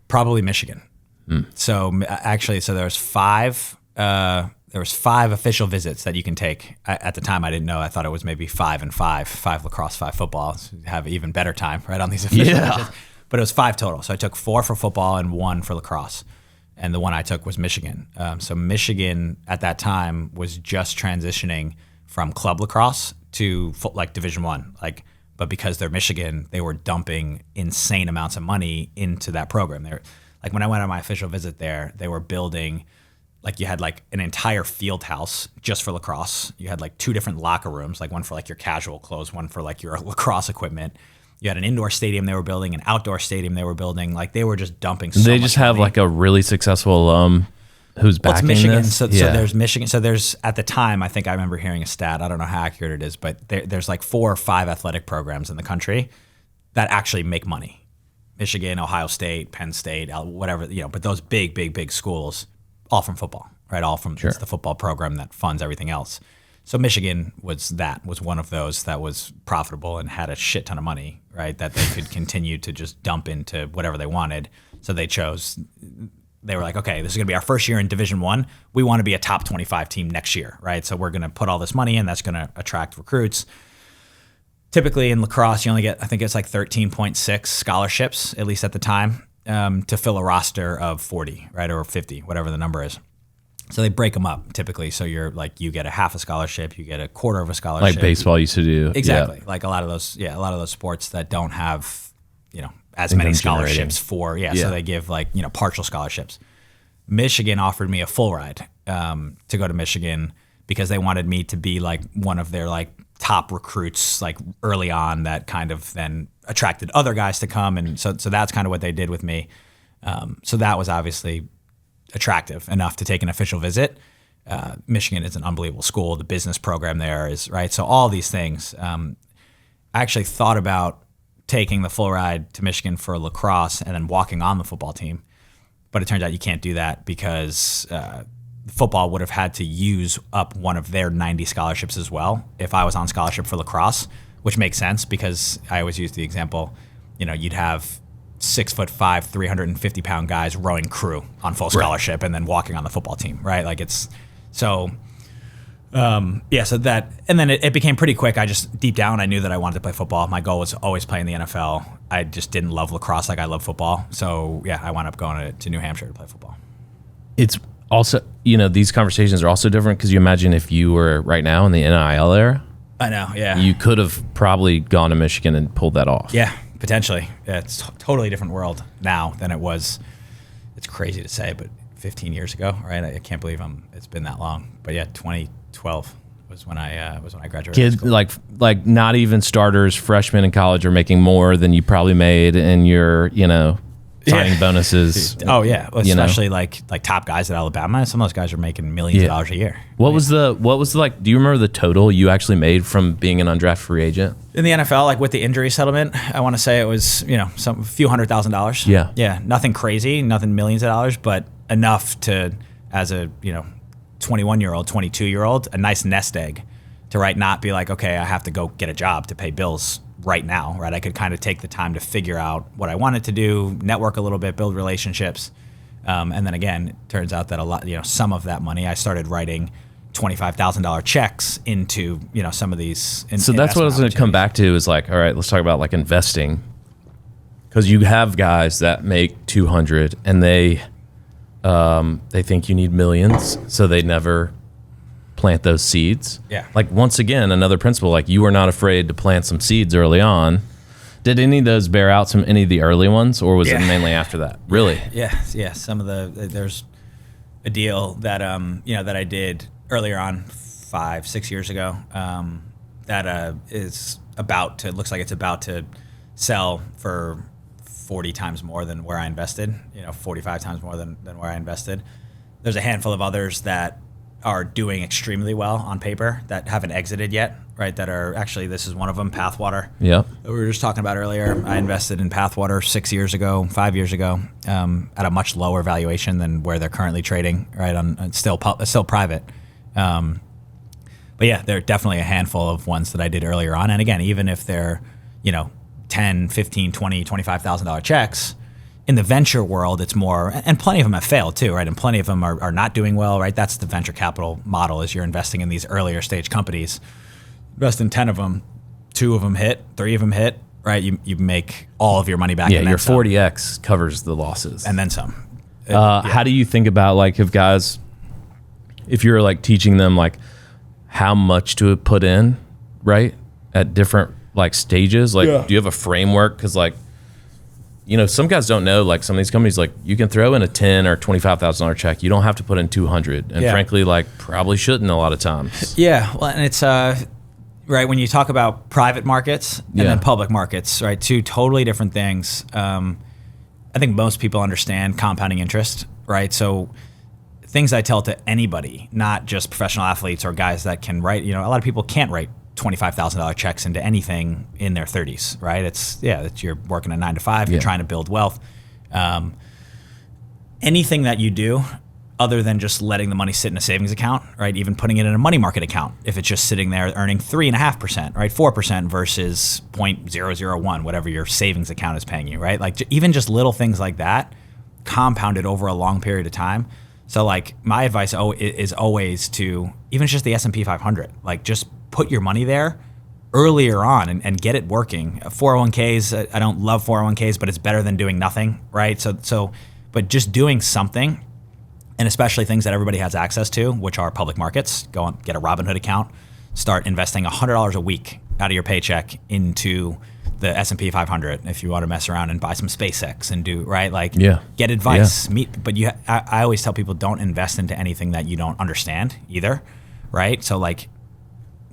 Probably Michigan. So actually, there was five. There was 5 official visits that you can take. At the time, I didn't know. I thought it was maybe 5 and 5 lacrosse, 5 football. So have even better time, right, on these official visits. But it was 5 total. So I took 4 for football and 1 for lacrosse. And the one I took was Michigan. So Michigan at that time was just transitioning from club lacrosse to Division I. But because they're Michigan, they were dumping insane amounts of money into that program. They're when I went on my official visit there, they were building. You had an entire field house just for lacrosse. You had 2 different locker rooms, one for your casual clothes, one for your lacrosse equipment. You had an indoor stadium they were building, an outdoor stadium they were building. They were just dumping so much They just have money. a really successful alum who's backing Michigan. this? So there's Michigan. So there's, at the time, I think I remember hearing a stat. I don't know how accurate it is, but there's 4 or 5 athletic programs in the country that actually make money. Michigan, Ohio State, Penn State, whatever, but those big schools, all from football, right? All from it's the football program that funds everything else. So Michigan was one of those that was profitable and had a shit ton of money, right? That they could continue to just dump into whatever they wanted. So they were like, okay, this is going to be our first year in Division I. We want to be a top 25 team next year, right? So we're going to put all this money in. That's going to attract recruits. Typically in lacrosse, you only get, I think it's 13.6 scholarships, at least at the time, to fill a roster of 40, right? Or 50, whatever the number is. So they break them up typically. So you're you get a half a scholarship, you get a quarter of a scholarship. Like baseball used to do. Exactly. Yeah. A lot of those sports that don't have, as many scholarships for, so they give partial scholarships. Michigan offered me a full ride to go to Michigan because they wanted me to be one of their top recruits early on that kind of then attracted other guys to come. And so that's kind of what they did with me. So that was obviously attractive enough to take an official visit. Michigan is an unbelievable school. The business program there is, right? So all these things. I actually thought about taking the full ride to Michigan for lacrosse and then walking on the football team. But it turns out you can't do that because football would have had to use up one of their 90 scholarships as well if I was on scholarship for lacrosse, which makes sense because I always use the example, you'd have 6'5", 350-pound guys rowing crew on full scholarship and then walking on the football team, right? So that, and then it became pretty quick. I just, deep down, I knew that I wanted to play football. My goal was always playing the NFL. I just didn't love lacrosse like I love football. So I wound up going to New Hampshire to play football. It's also, these conversations are also different because you imagine if you were right now in the NIL era. I know, yeah. You could have probably gone to Michigan and pulled that off. Yeah, potentially. Yeah, it's a totally different world now than it was. It's crazy to say, but 15 years ago, right? I can't believe it's been that long. But 2012 was when I graduated. Kids like not even starters, freshmen in college are making more than you probably made in your, signing bonuses. Oh yeah, especially like top guys at Alabama. Some of those guys are making millions of dollars a year. What was the do you remember the total you actually made from being an undrafted free agent in the NFL? With the injury settlement, I want to say it was some few $100,000. Yeah, nothing crazy, nothing millions of dollars, but enough to, as a 21-year-old, 22-year-old, a nice nest egg to not be okay, I have to go get a job to pay bills right now, right? I could kind of take the time to figure out what I wanted to do, network a little bit, build relationships, And then again, it turns out that some of that money I started writing $25,000 checks into, some of these. So that's what I was going to come back to is like, all right, let's talk about like investing. Because you have guys that make 200 and they think you need millions, so they never plant those seeds. Yeah. Like once again, another principle, like you were not afraid to plant some seeds early on. Did any of those bear out from any of the early ones, or was it mainly after that? Really? Yeah. Some of there's a deal that that I did earlier on 5-6 years ago that looks like it's about to sell for 40 times more than where I invested, 45 times more than where I invested. There's a handful of others that are doing extremely well on paper that haven't exited yet, right? That are actually, this is one of them, Pathwater. Yeah. We were just talking about earlier. I invested in Pathwater 5 years ago, at a much lower valuation than where they're currently trading, right? It's still private. But yeah, there are definitely a handful of ones that I did earlier on. And again, even if they're, $10, $15, $20, $25,000 checks, in the venture world, it's more, and plenty of them have failed too, right? And plenty of them are not doing well, right? That's the venture capital model, is you're investing in these earlier stage companies. Invest in 10 of them, 2 of them hit, 3 of them hit, right? You make all of your money back. Yeah, your 40X covers the losses. And then some. How do you think about like if you're like teaching them like how much to put in, right? At different like stages, like do you have a framework? Because like, some guys don't know, like some of these companies, like you can throw in a $10,000 or $25,000 check. You don't have to put in 200. And frankly, like probably shouldn't a lot of times. Yeah. Well, and it's, right. When you talk about private markets and then public markets, right? 2 totally different things. I think most people understand compounding interest, right? So things I tell to anybody, not just professional athletes or guys that can write, a lot of people can't write $25,000 checks into anything in their 30s, right? It's you're working a 9 to 5, you're trying to build wealth. Anything that you do other than just letting the money sit in a savings account, right? Even putting it in a money market account, if it's just sitting there earning 3.5%, right? 4% versus 0.001, whatever your savings account is paying you, right? Like even just little things like that compounded over a long period of time. So like my advice is always to, even just the S&P 500, like just put your money there earlier on and get it working. 401ks, I don't love 401ks, but it's better than doing nothing, right? So, but just doing something, and especially things that everybody has access to, which are public markets. Go on, get a Robinhood account, start investing $100 a week out of your paycheck into the S&P 500 if you want to mess around and buy some SpaceX and do, right? Like get advice, but I always tell people don't invest into anything that you don't understand either, right? So like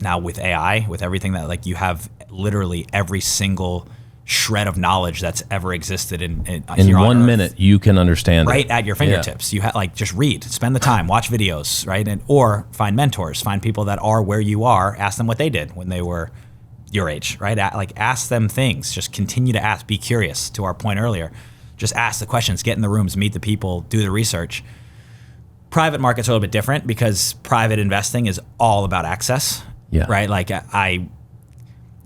now with AI, with everything that like you have literally every single shred of knowledge that's ever existed in 1 minute you can understand right it. At your fingertips. You have like just read, spend the time, watch videos, right? Or find mentors, find people that are where you are, ask them what they did when they were your age, right? Like ask them things, just continue to ask, be curious. To our point earlier, just ask the questions, get in the rooms, meet the people, do the research. Private markets are a little bit different because private investing is all about access, right? Like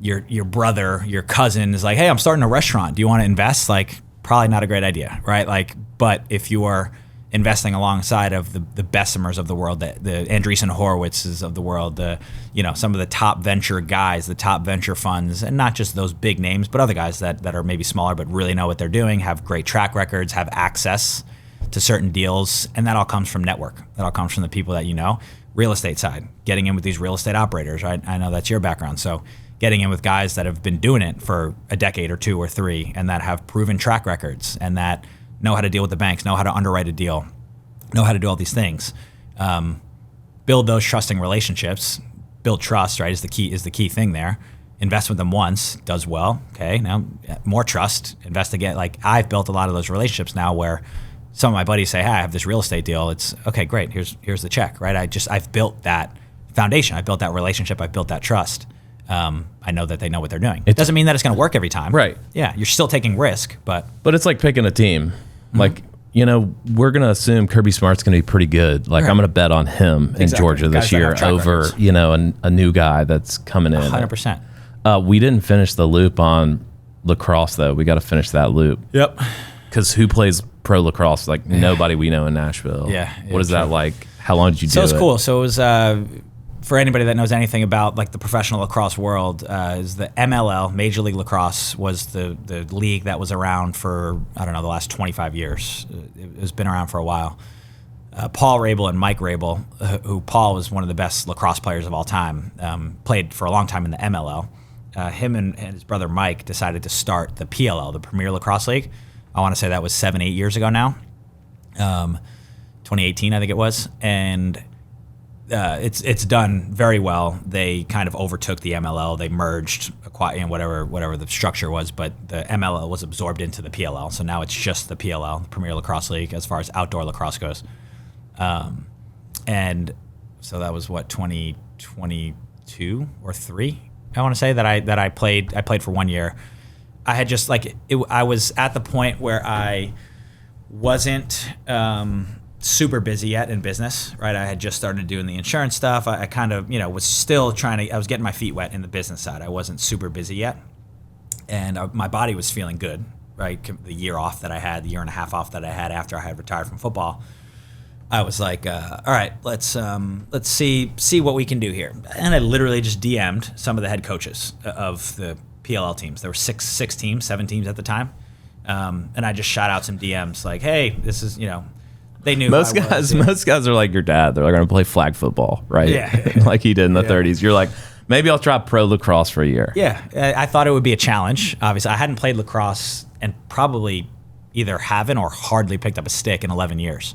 your brother, your cousin is like, hey, I'm starting a restaurant. Do you want to invest? Like probably not a great idea, right? Like, but if you are investing alongside of the Bessemers of the world, the Andreessen Horowitzes of the world, some of the top venture guys, the top venture funds, and not just those big names, but other guys that are maybe smaller but really know what they're doing, have great track records, have access to certain deals, and that all comes from network. That all comes from the people that you know. Real estate side, getting in with these real estate operators, right? I know that's your background, so getting in with guys that have been doing it for a decade or 2 or 3 and that have proven track records and that know how to deal with the banks, know how to underwrite a deal, know how to do all these things. Build those trusting relationships, build trust, right, is the key thing there. Invest with them once, does well, okay, now more trust, invest again. Like I've built a lot of those relationships now where some of my buddies say, hey, I have this real estate deal. It's okay, great, here's the check, right? I've built that foundation, I built that relationship, I built that trust. I know that they know what they're doing. It doesn't mean that it's going to work every time. Right. Yeah, you're still taking risk, but it's like picking a team. Like, we're going to assume Kirby Smart's going to be pretty good. Like, I'm going to bet on him in Georgia this year over, a new guy that's coming in. 100%. We didn't finish the loop on lacrosse, though. We got to finish that loop. Yep. Because who plays pro lacrosse? Like nobody we know in Nashville. Yeah. What is that like? How long did you do it? So it's cool. So it was, for anybody that knows anything about like the professional lacrosse world, is the MLL, Major League Lacrosse, was the league that was around for, I don't know, the last 25 years. It's been around for a while. Paul Rabel and Mike Rabel, who Paul was one of the best lacrosse players of all time, played for a long time in the MLL. Him and his brother Mike decided to start the PLL, the Premier Lacrosse League. I want to say that was 7-8 years ago now. 2018, I think it was. And it's done very well. They kind of overtook the MLL. They merged, whatever the structure was, but the MLL was absorbed into the PLL. So now it's just the PLL, the Premier Lacrosse League, as far as outdoor lacrosse goes. And so that was 2022 or 3. I want to say that I played for 1 year. I had just I was at the point where I wasn't super busy yet in business, right? I had just started doing the insurance stuff. I kind of, was still I was getting my feet wet in the business side. I wasn't super busy yet. And my body was feeling good, right? The year off that I had, the year and a half off that I had after I had retired from football. I was like, all right, let's see what we can do here. And I literally just DM'd some of the head coaches of the PLL teams. There were 7 teams at the time. And I just shot out some DMs like, hey, this is, they knew most guys are like your dad. They're going to play flag football, right? Yeah. Like he did in the 30s. You're like, maybe I'll try pro lacrosse for a year. Yeah. I thought it would be a challenge. Obviously, I hadn't played lacrosse and probably either haven't or hardly picked up a stick in 11 years.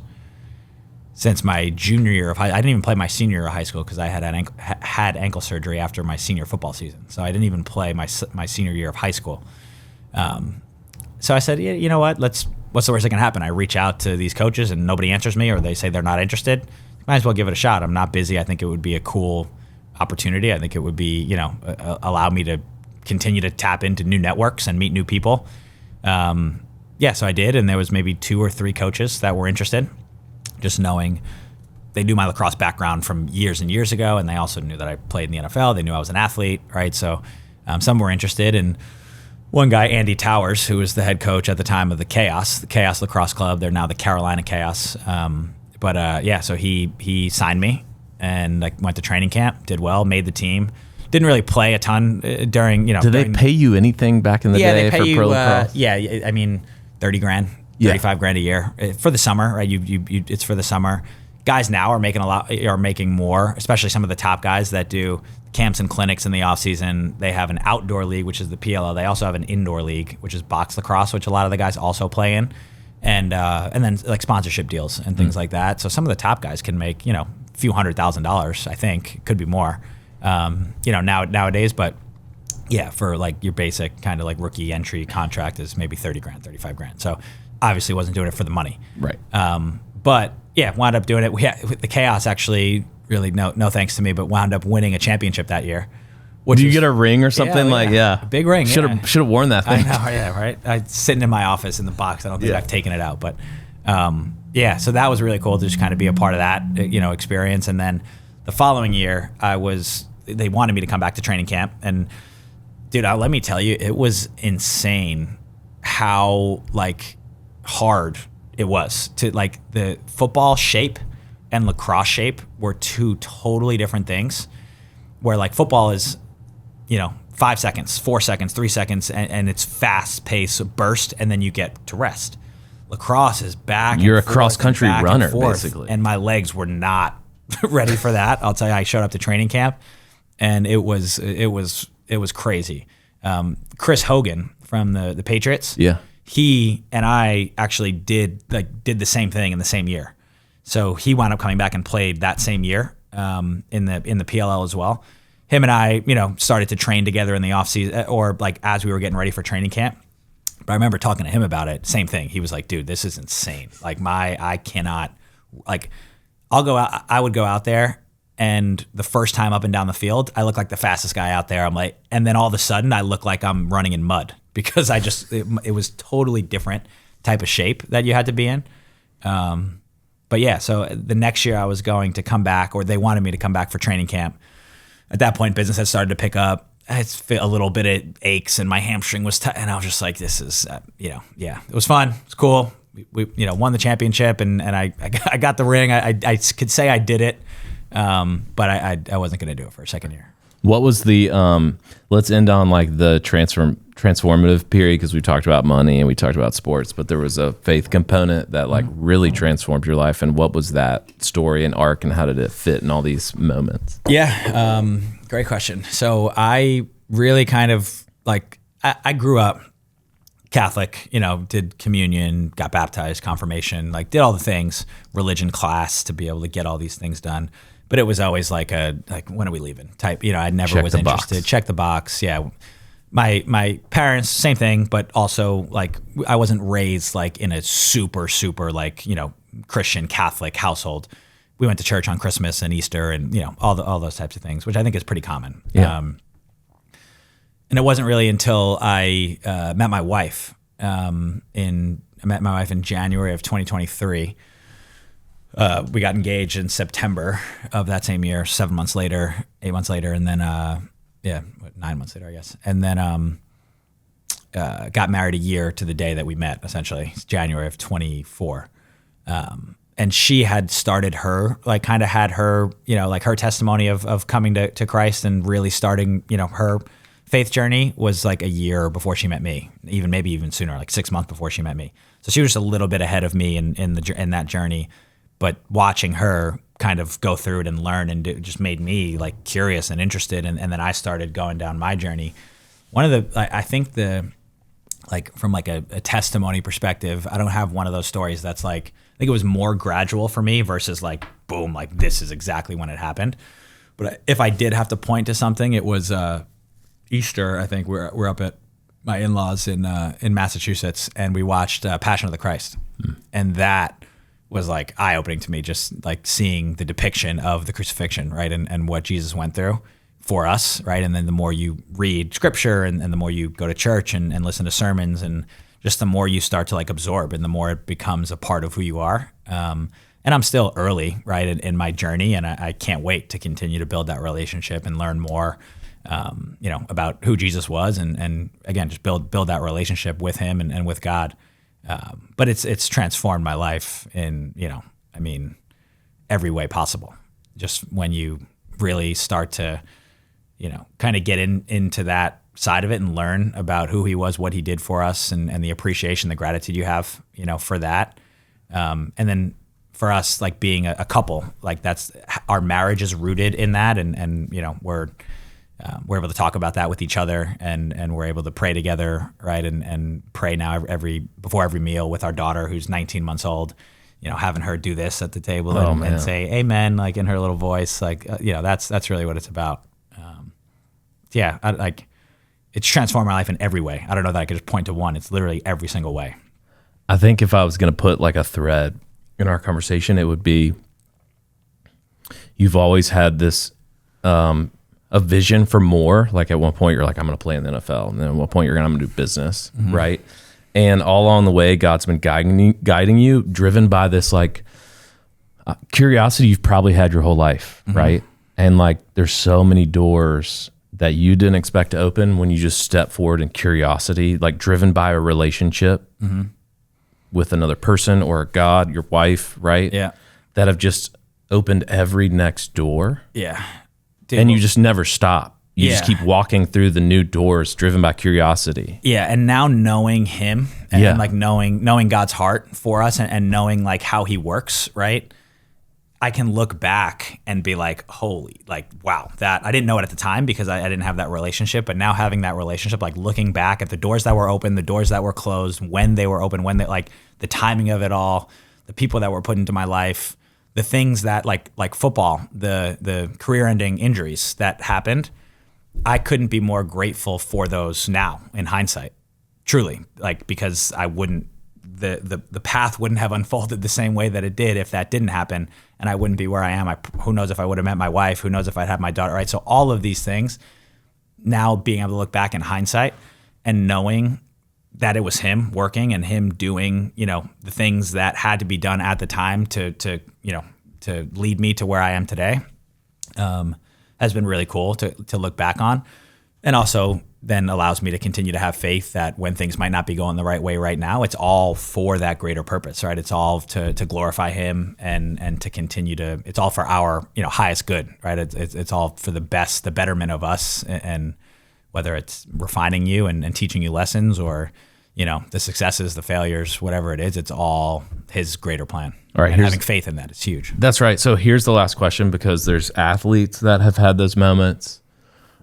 Since my junior year of I didn't even play my senior year of high school because I had ankle surgery after my senior football season. So I didn't even play my senior year of high school. So I said, yeah, you know what? What's the worst that can happen? I reach out to these coaches and nobody answers me, or they say they're not interested. Might as well give it a shot. I'm not busy. I think it would be a cool opportunity. I think it would be, allow me to continue to tap into new networks and meet new people. So I did, and there was maybe 2 or 3 coaches that were interested. Just knowing they knew my lacrosse background from years and years ago, and they also knew that I played in the NFL. They knew I was an athlete, right? So some were interested. And one guy, Andy Towers, who was the head coach at the time of the Chaos Lacrosse Club, they're now the Carolina Chaos. So he signed me, and I went to training camp, did well, made the team. Didn't really play a ton during. Did they pay you anything back in the day for pro lacrosse? I mean, $30,000. $35,000 a year for the summer, right? It's for the summer. Guys now are making more, especially some of the top guys that do camps and clinics in the off season. They have an outdoor league, which is the PLL. They also have an indoor league, which is box lacrosse, which a lot of the guys also play in, and then like sponsorship deals and things like that. So some of the top guys can make a few $100,000. I think could be more, nowadays, but. Yeah, for like your basic kind of like rookie entry contract is maybe $30,000, $35,000. So obviously wasn't doing it for the money. Right. But yeah, wound up doing it. The Chaos actually really no thanks to me, but wound up winning a championship that year. Did you get a ring or something? A big ring. Should have worn that thing. I know, yeah, right. It's sitting in my office in the box. I don't think I've taken it out, but so that was really cool to just kind of be a part of that experience. And then the following year, they wanted me to come back to training camp, and dude, let me tell you, it was insane how hard it was to the football shape and lacrosse shape were 2 totally different things. Where football is, 5 seconds, 4 seconds, 3 seconds, and it's fast pace burst, and then you get to rest. Lacrosse is back. You're a cross country runner, basically, and my legs were not ready for that. I'll tell you, I showed up to training camp, and it was crazy. Chris Hogan from the Patriots. Yeah. He and I actually did the same thing in the same year. So he wound up coming back and played that same year in the PLL as well. Him and I, started to train together in the offseason or as we were getting ready for training camp. But I remember talking to him about it. Same thing. He was like, dude, this is insane. I cannot I'll go out. I would go out there. And the first time up and down the field, I look like the fastest guy out there. And then all of a sudden I look like I'm running in mud because it was totally different type of shape that you had to be in. But yeah, so the next year I was going to come back, or they wanted me to come back for training camp. At that point, business had started to pick up. it's a little bit of aches and my hamstring was tight, and I was just like, this is, it was fun. It's cool. We won the championship, and I got the ring. I could say I did it, but I wasn't going to do it for a second year. What was the let's end on like the transformative period, because we talked about money and we talked about sports, but there was a faith component that like really transformed your life. And what was that story and arc, and how did it fit in all these moments? Yeah, great question. So I really kind of like I grew up Catholic, did communion, got baptized, confirmation, like did all the things, religion class to be able to get all these things done. But it was always like when are we leaving type, I never was interested. Check the box. Yeah. My parents, same thing, but also like I wasn't raised like in a super, super like, Christian Catholic household. We went to church on Christmas and Easter and, all those types of things, which I think is pretty common. Yeah. And it wasn't really until I met my wife in January of 2023. We got engaged in September of that same year, 8 months later, and then 9 months later, I guess, and then got married a year to the day that we met. Essentially, it's January of 24. And she had started her, like, kind of had her, like her testimony of coming to Christ and really starting, her faith journey was like a year before she met me, maybe even sooner, like 6 months before she met me. So she was just a little bit ahead of me in that journey. But watching her kind of go through it and learn just made me like curious and interested. And then I started going down my journey. I think from like a testimony perspective, I don't have one of those stories that's like, I think it was more gradual for me versus like, boom, like this is exactly when it happened. But if I did have to point to something, it was Easter. I think we're up at my in-laws in Massachusetts, and we watched Passion of the Christ. And that was like eye-opening to me, just like seeing the depiction of the crucifixion, right? And what Jesus went through for us, right? And then the more you read scripture and the more you go to church and listen to sermons, and just the more you start to like absorb, and the more it becomes a part of who you are. And I'm still early, right, in my journey, and I can't wait to continue to build that relationship and learn more, about who Jesus was, and again, just build that relationship with him and with God. But it's transformed my life in, every way possible. Just when you really start to, kind of get into that side of it and learn about who he was, what he did for us, and the appreciation, the gratitude you have, for that. And then for us, like being a couple, like that's our marriage is rooted in that. And we're able to talk about that with each other, and we're able to pray together, right? And pray now before every meal with our daughter, who's 19 months old, having her do this at the table and say amen, like in her little voice, like, that's really what it's about. It's transformed my life in every way. I don't know that I could just point to one. It's literally every single way. I think if I was going to put like a thread in our conversation, it would be, you've always had this, a vision for more. Like at one point you're like, I'm going to play in the NFL. And then at one point you're going to do business. Mm-hmm. Right. And all along the way, God's been guiding you, driven by this like curiosity you've probably had your whole life. Mm-hmm. Right. And like, there's so many doors that you didn't expect to open when you just step forward in curiosity, like driven by a relationship mm-hmm. with another person or God, your wife. Right. Yeah. That have just opened every next door. Yeah. Dude, and you just never stop. You just keep walking through the new doors driven by curiosity. Yeah. And now knowing him and like knowing God's heart for us and knowing like how he works, right? I can look back and be like, holy, like, wow, that I didn't know it at the time because I didn't have that relationship. But now having that relationship, like looking back at the doors that were open, the doors that were closed, when they were open, like the timing of it all, the people that were put into my life, the things that like football, the career-ending injuries that happened, I couldn't be more grateful for those now in hindsight, truly, like because I wouldn't, the path wouldn't have unfolded the same way that it did if that didn't happen, and I wouldn't be where I am. Who knows if I would have met my wife? Who knows if I'd had my daughter? Right. So all of these things, now being able to look back in hindsight and knowing that it was him working and him doing, the things that had to be done at the time to lead me to where I am today, has been really cool to look back on. And also then allows me to continue to have faith that when things might not be going the right way right now, it's all for that greater purpose, right? It's all to glorify him and to continue to, it's all for our, highest good, right? It's all for the best, the betterment of us, and whether it's refining you and teaching you lessons, or, the successes, the failures, whatever it is, it's all his greater plan. All right. And having faith in that is huge. That's right. So here's the last question, because there's athletes that have had those moments.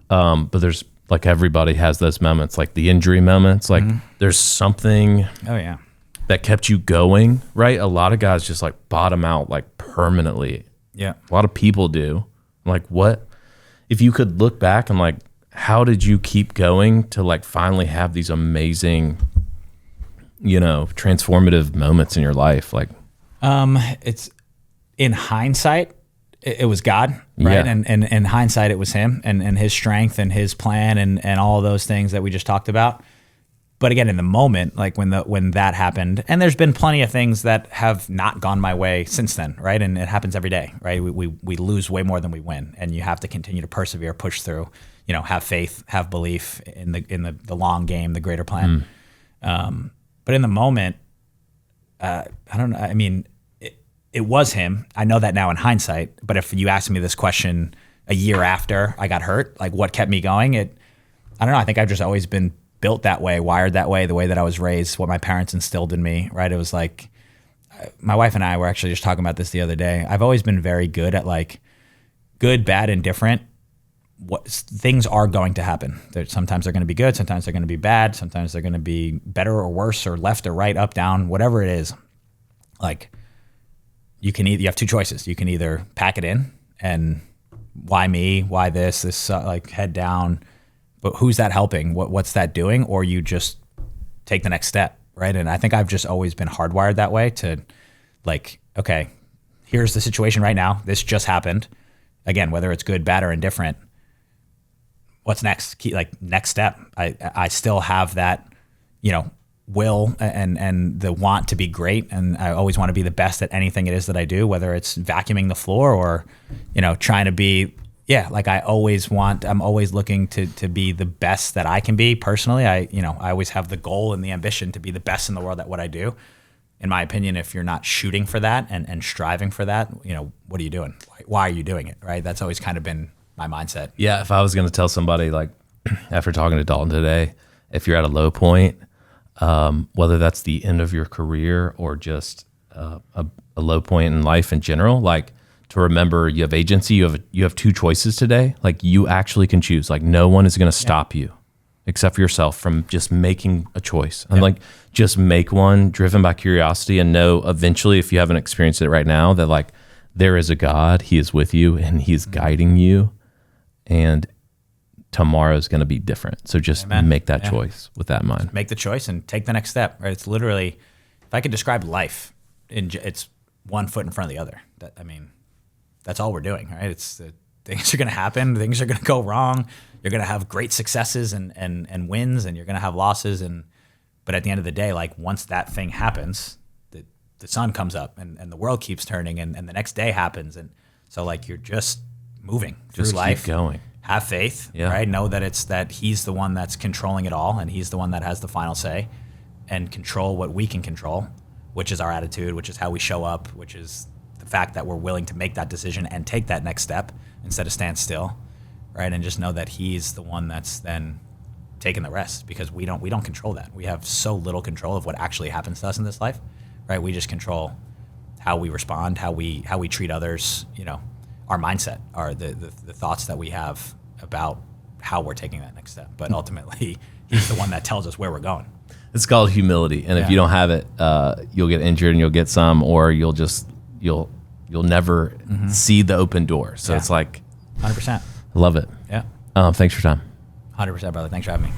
But there's, like, everybody has those moments, like the injury moments. Like, there's something that kept you going, right? A lot of guys just, like, bottom out, like, permanently. Yeah. A lot of people do. Like, what if you could look back and, like, how did you keep going to, like, finally have these amazing, transformative moments in your life? Like, it's in hindsight, it was God, right? Yeah. And in hindsight, it was him and his strength and his plan and all of those things that we just talked about. But again, in the moment, like when that happened, and there's been plenty of things that have not gone my way since then, right? And it happens every day, right? We lose way more than we win, and you have to continue to persevere, push through, have faith, have belief in the long game, the greater plan. But in the moment, I don't know. I mean, it was him. I know that now in hindsight, but if you asked me this question a year after I got hurt, like what kept me going, I don't know. I think I've just always been built that way, wired that way, the way that I was raised, what my parents instilled in me, right? It was like, my wife and I were actually just talking about this the other day. I've always been very good at, like, good, bad, and different. What things are going to happen. Sometimes they're going to be good. Sometimes they're going to be bad. Sometimes they're going to be better or worse, or left or right, up, down, whatever it is. Like, you have two choices. You can either pack it in and why me, why this, like, head down, but who's that helping? What's that doing? Or you just take the next step, right? And I think I've just always been hardwired that way to, like, okay, here's the situation right now. This just happened. Again, whether it's good, bad, or indifferent, what's next? Next step. I still have that, will and the want to be great, and I always want to be the best at anything it is that I do, whether it's vacuuming the floor or trying to be I'm always looking to be the best that I can be personally. I always have the goal and the ambition to be the best in the world at what I do. In my opinion, if you're not shooting for that and striving for that, what are you doing? Why are you doing it, right? That's always kind of been my mindset. Yeah, if I was going to tell somebody, like, after talking to Dalton today, if you're at a low point, whether that's the end of your career or just a low point in life in general, like, to remember you have agency, you have two choices today. Like, you actually can choose. Like, no one is going to stop you except for yourself from just making a choice. And like, just make one, driven by curiosity, and know eventually, if you haven't experienced it right now, that, like, there is a God, he is with you and he's guiding you, and tomorrow is going to be different. So just make that choice with that in mind. Make the choice and take the next step, right? It's literally, if I could describe life, it's one foot in front of the other. That's all we're doing, right? Things are going to happen. Things are going to go wrong. You're going to have great successes and wins, and you're going to have losses. But at the end of the day, like, once that thing happens, the sun comes up and the world keeps turning, and the next day happens. And so, like, you're just moving through life. Keep going. Have faith, right? Know that he's the one that's controlling it all, and he's the one that has the final say, and control what we can control, which is our attitude, which is how we show up, which is the fact that we're willing to make that decision and take that next step instead of stand still, right? And just know that he's the one that's then taking the rest, because we don't control that. We have so little control of what actually happens to us in this life, right? We just control how we respond, how we treat others, our mindset, are the thoughts that we have about how we're taking that next step. But ultimately, he's the one that tells us where we're going. It's called humility. And if you don't have it, you'll get injured and you'll get some, or you'll never see the open door. So it's like 100%. Love it. Yeah. Thanks for your time. 100%, brother. Thanks for having me.